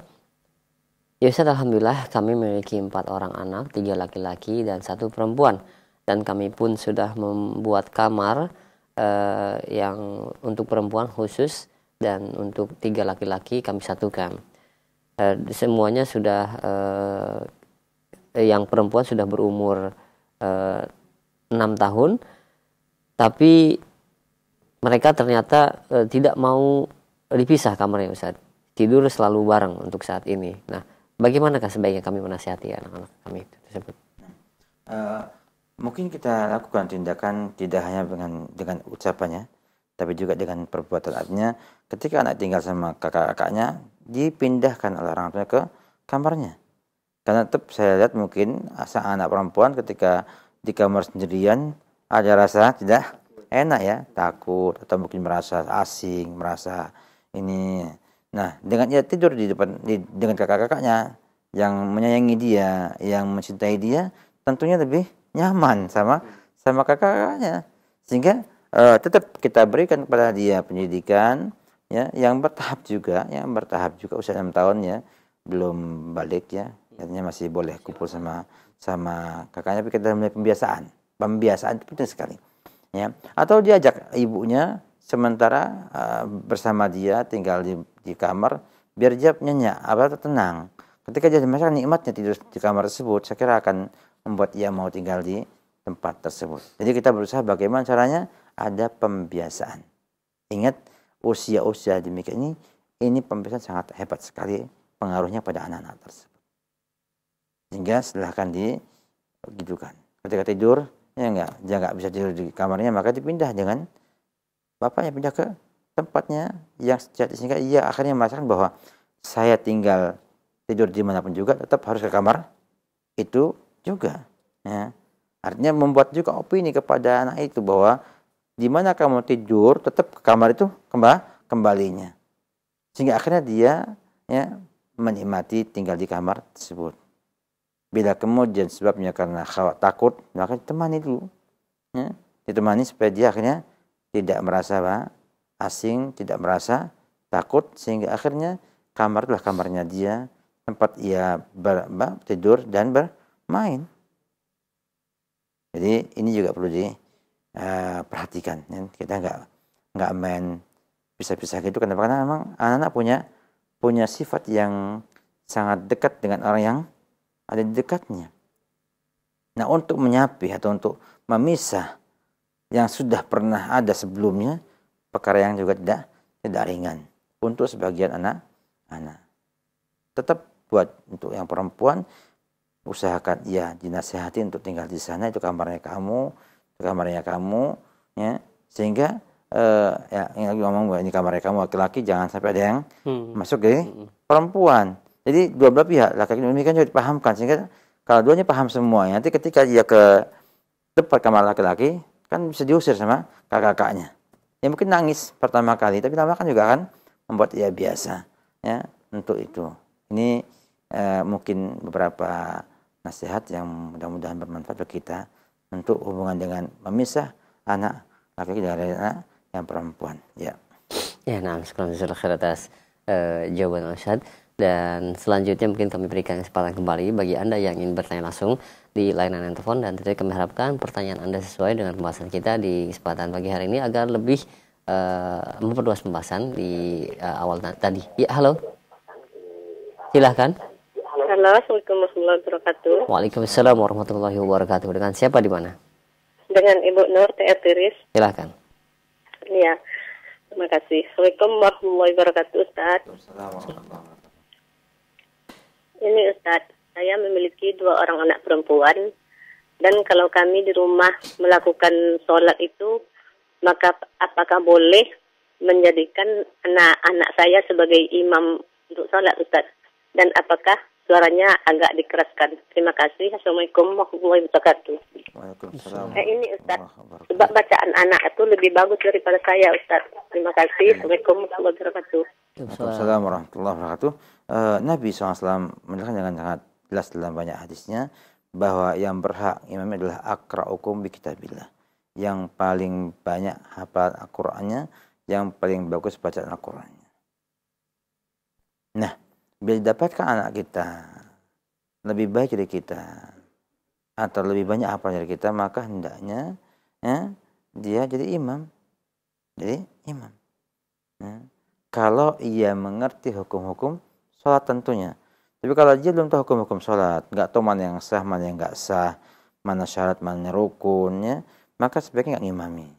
Ya Ustaz, alhamdulillah kami memiliki 4 orang anak, 3 laki-laki dan 1 perempuan. Dan kami pun sudah membuat kamar yang untuk perempuan khusus dan untuk 3 laki-laki kami satukan. Semuanya sudah yang perempuan sudah berumur 6 tahun, tapi mereka ternyata tidak mau dipisah kamarnya Ustaz. Tidur selalu bareng untuk saat ini. Nah, bagaimanakah sebaiknya kami menasihati anak-anak kami tersebut? Mungkin kita lakukan tindakan tidak hanya dengan ucapannya, tapi juga dengan perbuatan. Artinya ketika anak tinggal sama kakak-kakaknya, dipindahkan oleh orang tuanya ke kamarnya. Karena tetap saya lihat mungkin sang anak perempuan ketika di kamar sendirian ada rasa tidak enak, ya, takut atau mungkin merasa asing, merasa ini. Nah, dengan ia tidur di depan dengan kakak-kakaknya yang menyayangi dia, yang mencintai dia, tentunya lebih nyaman sama kakak-kakaknya. Sehingga tetap kita berikan kepada dia pendidikan, ya, yang bertahap juga usia 6 tahun, ya, belum balik, ya. Artinya masih boleh kumpul sama kakaknya, tapi kita mulai pembiasaan itu penting sekali, ya. Atau diajak ibunya sementara bersama dia tinggal di kamar biar dia nyenyak, tenang. Ketika dia merasakan nikmatnya tidur di kamar tersebut, saya kira akan membuat ia mau tinggal di tempat tersebut. Jadi kita berusaha bagaimana caranya ada pembiasaan. Ingat, usia-usia demikian ini pembiasaan sangat hebat sekali pengaruhnya pada anak-anak tersebut. Sehingga silahkan digitukan. Ketika tidur, dia nggak bisa tidur di kamarnya, maka dipindah dengan bapaknya, pindah ke tempatnya yang sejati, sehingga ia akhirnya merasakan bahwa saya tinggal tidur dimanapun juga tetap harus ke kamar itu juga, ya. Artinya membuat juga opini kepada anak itu bahwa di mana kamu tidur tetap ke kamar itu kembalinya, sehingga akhirnya dia, ya, menikmati tinggal di kamar tersebut. Bila kemudian sebabnya karena takut, maka ditemani dulu, ya. Ditemani supaya dia akhirnya tidak merasa asing, tidak merasa takut, sehingga akhirnya kamar itulah kamarnya dia, tempat ia tidur dan bermain. Jadi ini juga perlu diperhatikan, ya. Kita nggak main pisah-pisah gitu, karena memang anak-anak punya sifat yang sangat dekat dengan orang yang ada di dekatnya. Nah, untuk menyapi atau untuk memisah yang sudah pernah ada sebelumnya, perkara yang juga tidak ringan untuk sebagian anak-anak. Tetap buat untuk yang perempuan, usahakan ya dinasihati untuk tinggal di sana, itu kamarnya kamu, ya, sehingga ya yang lagi ngomong bahwa ini kamarnya kamu laki-laki, jangan sampai ada yang masuk ke perempuan. Jadi dua belah pihak, laki-laki demikian juga dipahamkan, sehingga kalau duanya paham semua, nanti ketika dia ke depan kamar laki-laki kan bisa diusir sama kakak-kakaknya. Ya mungkin nangis pertama kali, tapi lama kan juga akan membuat ia biasa, ya, untuk itu. Ini mungkin beberapa nasihat yang mudah-mudahan bermanfaat bagi kita untuk hubungan dengan memisah anak laki-laki dari anak yang perempuan, ya. Ya, nah, sekarang atas jawaban Ustaz. Dan selanjutnya mungkin kami berikan kesempatan kembali bagi Anda yang ingin bertanya langsung di layanan telepon, dan tentunya kami harapkan pertanyaan Anda sesuai dengan pembahasan kita di kesempatan pagi hari ini agar lebih memperluas pembahasan di awal tadi. Ya, halo. Silahkan. Halo, Assalamualaikum warahmatullahi wabarakatuh. Waalaikumsalam warahmatullahi wabarakatuh. Dengan siapa di mana? Dengan Ibu Nur TR Tiris. Silahkan. Iya, terima kasih. Assalamualaikum warahmatullahi wabarakatuh, Ustaz. Ini Ustaz, saya memiliki 2 orang anak perempuan. Dan kalau kami di rumah melakukan sholat itu, maka apakah boleh menjadikan anak-anak saya sebagai imam untuk sholat, Ustaz? Dan apakah suaranya agak dikeraskan? Terima kasih. Assalamualaikum warahmatullahi wabarakatuh. Waalaikumsalam. Ini Ustaz, sebab bacaan anak itu lebih bagus daripada saya, Ustaz. Terima kasih. Assalamualaikum warahmatullahi wabarakatuh. Waalaikumsalam warahmatullahi wabarakatuh. Nabi SAW menjelaskan dengan sangat jelas dalam banyak hadisnya bahwa yang berhak imam adalah aqra'ukum bi kitabillah, yang paling banyak hafalan Al-Qur'annya, yang paling bagus bacaan Al-Qur'annya. Nah, bila didapatkan anak kita lebih baik dari kita atau lebih banyak hafalan dari kita, maka hendaknya dia jadi imam. Jadi imam. Kalau ia mengerti hukum-hukum sholat tentunya. Tapi kalau dia belum tahu hukum-hukum sholat, nggak tahu mana yang sah, mana yang nggak sah, mana syarat, mana rukunnya, maka sebaiknya nggak ngimami.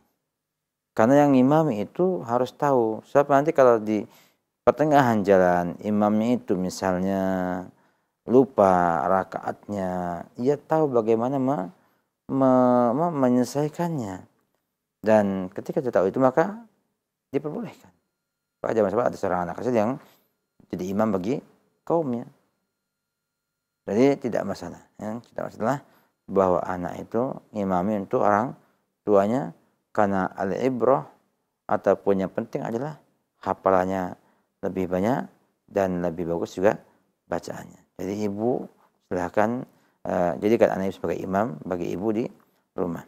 Karena yang ngimami itu harus tahu. Sebab nanti kalau di pertengahan jalan, imamnya itu misalnya lupa rakaatnya, ia tahu bagaimana menyelesaikannya. Dan ketika dia tahu itu, maka diperbolehkan. Pada zaman sahabat ada seorang anak kecil yang jadi imam bagi kaumnya. Jadi tidak masalah, tidak masalah bahwa anak itu imami untuk orang tuanya, karena al-ibrah ataupun yang penting adalah hafalannya lebih banyak dan lebih bagus juga bacaannya. Jadi ibu silahkan jadikan anak ibu sebagai imam bagi ibu di rumah.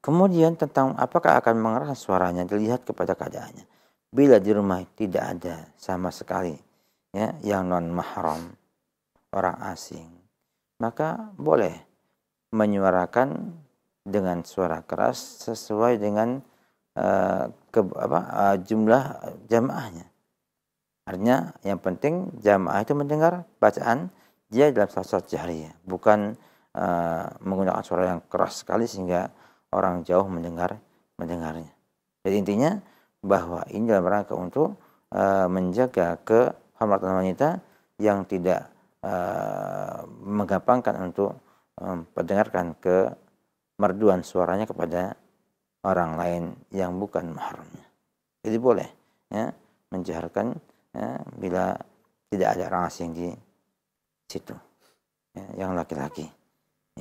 Kemudian tentang apakah akan mengeraskan suaranya dilihat kepada keadaannya. Bila di rumah tidak ada sama sekali yang non mahram, orang asing, maka boleh menyuarakan dengan suara keras sesuai dengan jumlah jamaahnya. Artinya yang penting jamaah itu mendengar bacaan dia dalam salat jahriyah, bukan menggunakan suara yang keras sekali sehingga orang jauh mendengarnya. Jadi intinya bahwa ini dalam rangka untuk menjaga kehormatan wanita yang tidak menggampangkan untuk mendengarkan kemerduan suaranya kepada orang lain yang bukan mahramnya. Jadi boleh menjaharkan bila tidak ada orang asing di situ, yang laki-laki.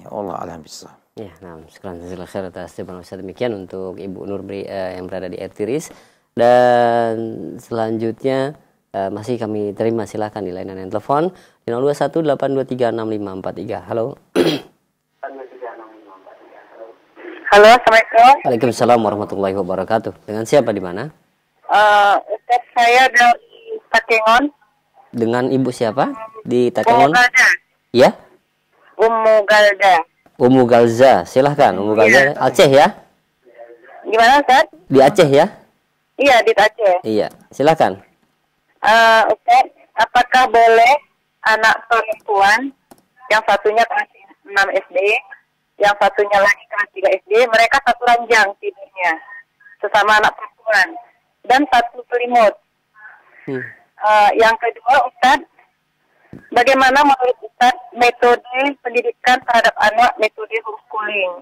Allah alam bisawab. Ya, nah, sekarang jazakallahu khair atas jawaban Ustaz. Demikian untuk Ibu Nurbri yang berada di Ertiris. Dan selanjutnya masih kami terima, silakan di layanan telepon di 0218236543. Halo. Halo, Assalamualaikum. Waalaikumsalam warahmatullahi wabarakatuh. Dengan siapa di mana? Ustaz, saya dari Takengon. Dengan Ibu siapa? Di Takengon? Ummu Galda. Ya? Ummu Galda. Ummu Galza. Silahkan, Ummu Galza. Aceh ya? Gimana, Ustaz? Di Aceh ya? Iya, di Aceh. Iya, silakan. Ustaz, apakah boleh anak perempuan yang satunya kelas 6 SD, yang satunya lagi kelas 3 SD, mereka satu ranjang tidurnya, sesama anak perempuan, dan satu selimut. Yang kedua, Ustaz, bagaimana menurut Ustaz metode pendidikan terhadap anak, metode homeschooling?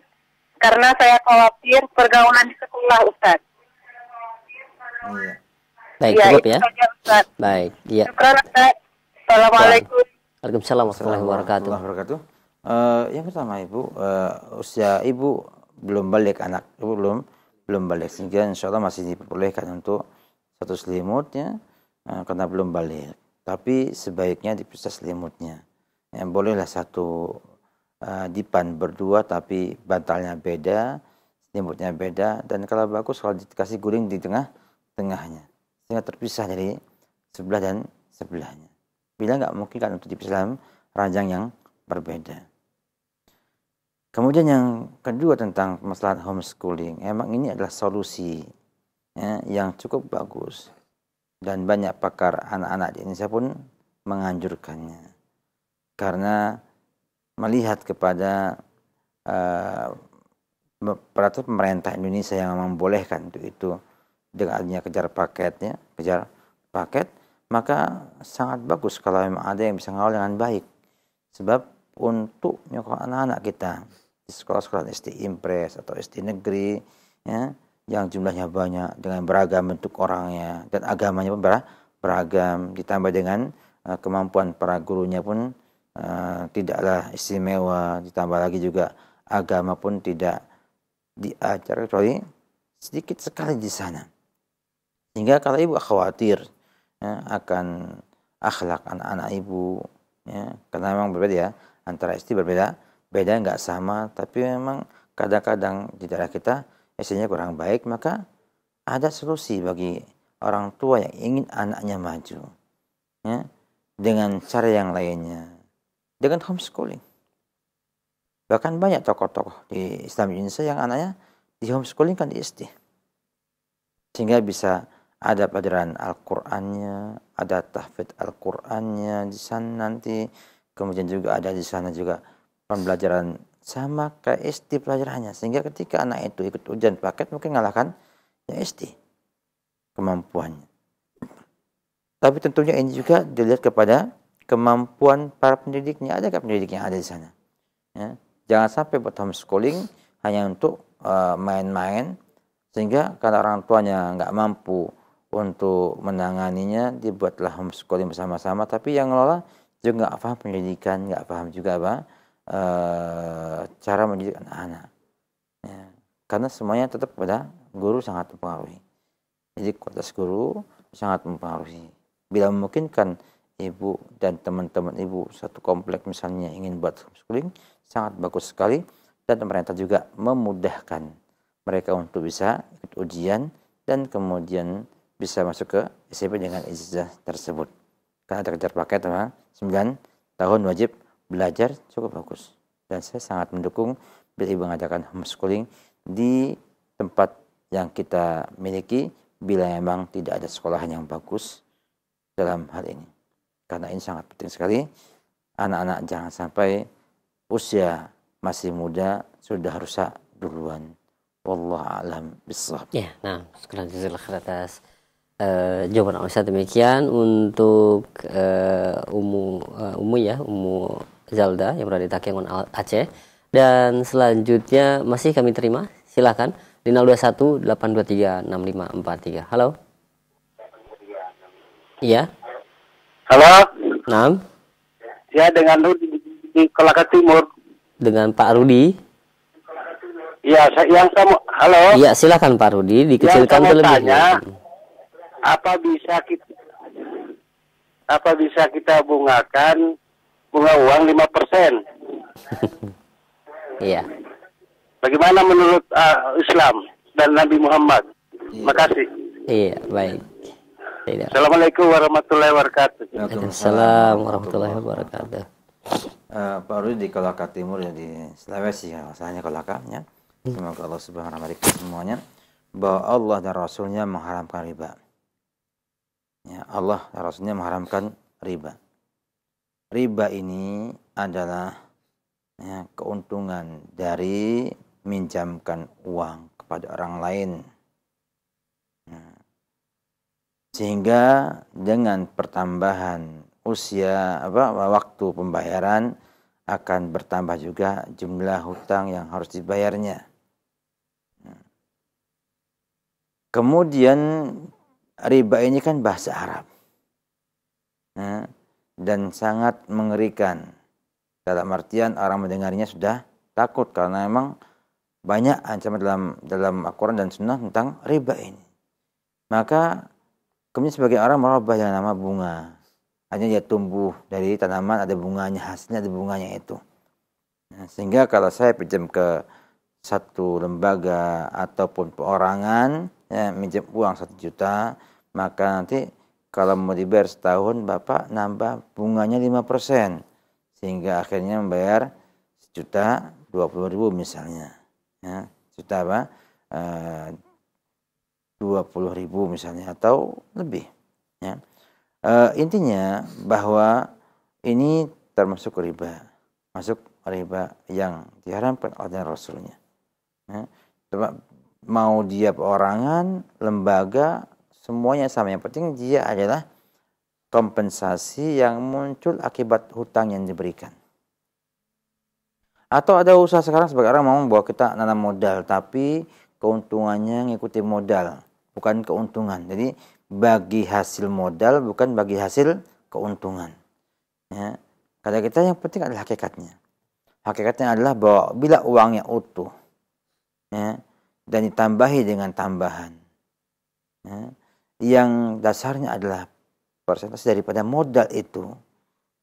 Karena saya khawatir pergaulan di sekolah, Ustaz. Iya. Baik, Ya, cukup itu ya. saja, Ustaz. Baik, iya. Syukran, Ustaz. Assalamualaikum. Waalaikumsalam warahmatullahi wabarakatuh. Yang pertama Ibu, usia Ibu belum balik, anak Ibu belum balik, sehingga insya Allah masih diperbolehkan untuk satu selimutnya karena belum balik. Tapi sebaiknya dipisah selimutnya. Bolehlah satu dipan berdua, tapi bantalnya beda, selimutnya beda, dan kalau bagus kalau dikasih guling di tengahnya, sehingga terpisah dari sebelah dan sebelahnya. Bila nggak mungkin kan untuk dipisah dalam ranjang yang berbeda. Kemudian yang kedua tentang masalah homeschooling, emang ini adalah solusi yang cukup bagus dan banyak pakar anak-anak di Indonesia pun menganjurkannya karena melihat kepada peraturan pemerintah Indonesia yang membolehkan untuk itu dengan adanya kejar paket, maka sangat bagus kalau memang ada yang bisa mengawal dengan baik. Sebab untuk menyekolahkan anak-anak kita di sekolah-sekolah SD Impres atau SD negeri, ya, yang jumlahnya banyak dengan beragam bentuk orangnya dan agamanya pun beragam, ditambah dengan kemampuan para gurunya pun tidaklah istimewa, ditambah lagi juga agama pun tidak diajar kecuali sedikit sekali di sana. Sehingga kalau ibu khawatir, ya, akan akhlak anak-anak ibu, ya, karena memang berbeda ya, antara SD beda nggak sama, tapi memang kadang-kadang di daerah kita SD-nya kurang baik, maka ada solusi bagi orang tua yang ingin anaknya maju, ya, dengan cara yang lainnya, dengan homeschooling. Bahkan banyak tokoh-tokoh di Islam Indonesia yang anaknya di homeschooling kan di SD, sehingga bisa ada pelajaran Al-Qur'annya, ada tahfidz Al-Qur'annya di sana nanti, kemudian juga ada di sana juga pembelajaran sama kayak SD pelajarannya, sehingga ketika anak itu ikut ujian paket mungkin ngalahkan yang SD kemampuannya. Tapi tentunya ini juga dilihat kepada kemampuan para pendidiknya, ada nggak pendidik yang ada di sana, ya. Jangan sampai buat homeschooling hanya untuk main-main, sehingga kalau orang tuanya nggak mampu untuk menanganinya, dibuatlah homeschooling bersama-sama, tapi yang ngelola juga nggak paham pendidikan, nggak paham juga cara mendidik anak-anak, ya. Karena semuanya tetap pada guru sangat mempengaruhi. Jadi kualitas guru sangat mempengaruhi. Bila memungkinkan ibu dan teman-teman ibu satu komplek misalnya ingin buat homeschooling, sangat bagus sekali, dan pemerintah juga memudahkan mereka untuk bisa ikut ujian dan kemudian bisa masuk ke SMP dengan ijazah tersebut. Karena ada kejar paket 9 tahun wajib belajar, cukup bagus. Dan saya sangat mendukung bila ibu mengadakan homeschooling di tempat yang kita miliki, bila memang tidak ada sekolahan yang bagus dalam hal ini. Karena ini sangat penting sekali, anak-anak jangan sampai usia masih muda sudah rusak duluan. Wallahu a'lam bishawab. Ya, nah, sekarang jazakallahu atas jawaban Ustaz. Demikian untuk Ummu Zalda yang berada di Takengon Aceh. Dan selanjutnya masih kami terima, silakan di 021 823 6543. Halo. Iya. Halo. Naam. Ya, dengan Rudi di Kolaka Timur. Dengan Pak Rudi. Ya, halo. Iya, silakan Pak Rudi, dikecilkan terlebih. Apa bisa kita bungakan bunga uang 5%? Iya. Bagaimana menurut Islam dan Nabi Muhammad? Makasih. Iya, baik. Tidak. Assalamualaikum warahmatullahi wabarakatuh. Waalaikumsalam warahmatullahi wabarakatuh. Pak Rudi di Kolaka Timur, ya, di Sulawesi, ya, asalnya Kolaka, ya. Semoga Allah Subhanahu wa taala semuanya, bahwa Allah dan Rasulnya mengharamkan riba. Ya, Allah dan Rasulnya mengharamkan riba. Riba ini adalah, ya, keuntungan dari minjamkan uang kepada orang lain. Sehingga dengan pertambahan usia waktu pembayaran akan bertambah juga jumlah hutang yang harus dibayarnya. Kemudian riba ini kan bahasa Arab, dan sangat mengerikan. Dalam artian orang mendengarnya sudah takut, karena memang banyak ancaman dalam Al-Quran dan Sunnah tentang riba ini. Maka kemudian sebagai orang merubah yang nama bunga. Hanya dia tumbuh dari tanaman, ada bunganya, hasilnya ada bunganya itu. Sehingga kalau saya pinjam ke satu lembaga ataupun perorangan, ya, minjam uang 1 juta, maka nanti kalau mau dibayar setahun, Bapak nambah bunganya 5%. Sehingga akhirnya membayar 1.020.000 misalnya. Ya, juta 20.000 misalnya atau lebih, ya. Intinya bahwa ini termasuk riba, masuk riba yang diharamkan oleh Rasulnya, ya. Mau dia perorangan, lembaga, semuanya sama. Yang penting dia adalah kompensasi yang muncul akibat hutang yang diberikan. Atau ada usaha sekarang sebagai orang ngomong bahwa kita nanam modal, tapi keuntungannya ngikuti modal, bukan keuntungan. Jadi bagi hasil modal, bukan bagi hasil keuntungan. Ya. Kata kita yang penting adalah hakikatnya. Hakikatnya adalah bahwa bila uangnya utuh, ya, dan ditambahi dengan tambahan, ya, yang dasarnya adalah persentase daripada modal itu,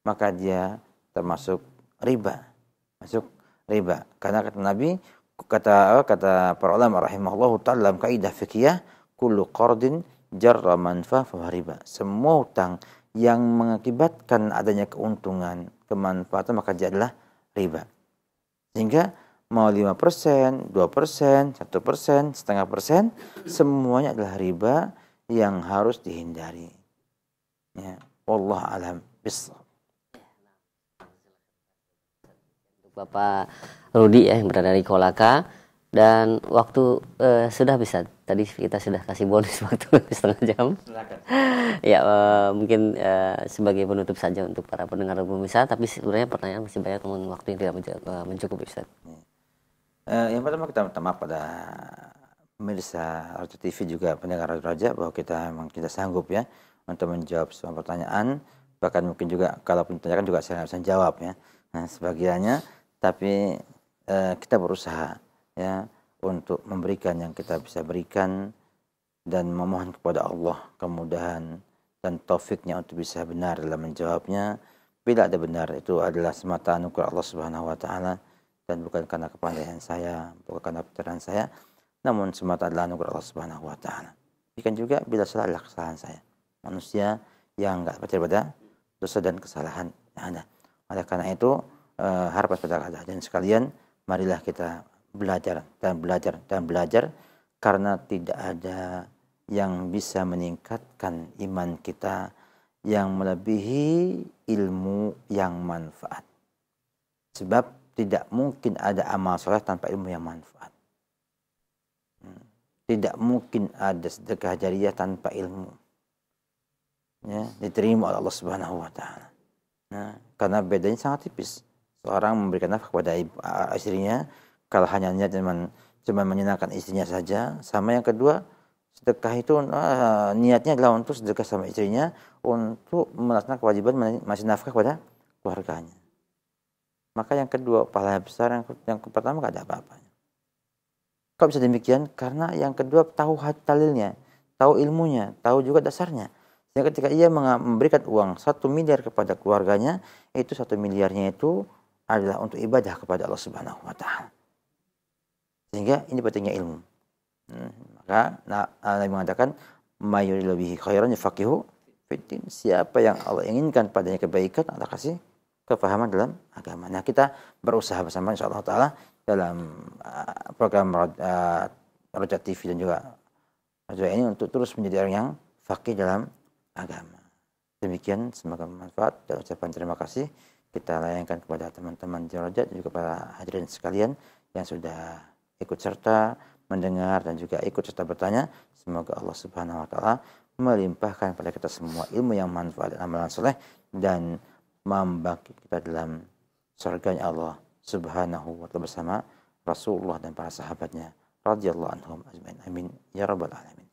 maka dia termasuk riba, masuk riba. Karena kata Nabi, kata para ulama rahimahullahu ta'ala dalam kaidah fikih, kullu qardin jarra manfa fa riba. Semua utang yang mengakibatkan adanya keuntungan, kemanfaatan, maka dia adalah riba. Sehingga mau 5%, 2%, 1%, setengah persen, semuanya adalah riba yang harus dihindari. Ya, wallahu alam bissawab. Bapak Rudi ya, yang berada di Kolaka, dan waktu sudah bisa, tadi kita sudah kasih bonus waktu setengah jam. Ya, mungkin sebagai penutup saja untuk para pendengar pemirsa, tapi sebenarnya pertanyaan masih banyak, namun waktu yang tidak mencukupi, Ustaz. Yang pertama kita minta maaf pada pemirsa Raja TV juga pendengar Raja bahwa kita memang tidak sanggup ya untuk menjawab semua pertanyaan, bahkan mungkin juga kalaupun ditanyakan juga saya nggak bisa jawab ya. Nah, sebagiannya. Tapi kita berusaha ya untuk memberikan yang kita bisa berikan dan memohon kepada Allah kemudahan dan taufiknya untuk bisa benar dalam menjawabnya. Bila ada benar itu adalah semata anugerah Allah Subhanahu wa taala dan bukan karena kepandaian saya, bukan karena pintaran saya, namun semata adalah anugerah Allah Subhanahu wa taala. Demikian juga bila salah adalah kesalahan saya. Manusia yang enggak percaya pada dosa dan kesalahan yang ada. Oleh karena itu harapan pada dan sekalian, marilah kita belajar dan belajar dan belajar, karena tidak ada yang bisa meningkatkan iman kita yang melebihi ilmu yang manfaat. Sebab tidak mungkin ada amal soleh tanpa ilmu yang manfaat. Tidak mungkin ada sedekah jariyah tanpa ilmu. Ya, diterima oleh Allah Subhanahu wa taala. Nah, karena bedanya sangat tipis. Seorang memberikan nafkah kepada istrinya, kalau hanya niat cuma menyenangkan istrinya saja, sama yang kedua, sedekah itu niatnya adalah untuk sedekah sama istrinya, untuk melaksanakan kewajiban masih nafkah kepada keluarganya. Maka yang kedua pahala besar, yang pertama tidak ada apa-apanya. Kok bisa demikian? Karena yang kedua tahu dalilnya, tahu ilmunya, tahu juga dasarnya. Sehingga ketika ia memberikan uang 1 miliar kepada keluarganya, itu 1 miliarnya itu adalah untuk ibadah kepada Allah Subhanahu wa taala. Sehingga ini pentingnya ilmu. Maka Nabi mengatakan mayuril bihi khairan yafaqihu fiddin. Siapa yang Allah inginkan padanya kebaikan, Allah kasih kefahaman dalam agama. Nah, kita berusaha bersama insyaallah taala dalam program Raja TV dan juga Raja ini untuk terus menjadi orang yang faqih dalam agama. Demikian, semoga bermanfaat, dan ucapan terima kasih kita layangkan kepada teman-teman di Raja dan juga para hadirin sekalian yang sudah ikut serta mendengar dan juga ikut serta bertanya. Semoga Allah Subhanahu wa taala melimpahkan pada kita semua ilmu yang manfaat dan amalan soleh, dan membangkit kita dalam surganya Allah Subhanahu wa taala bersama Rasulullah dan para sahabatnya radhiyallahu anhum ajmain. Amin ya rabbal alamin.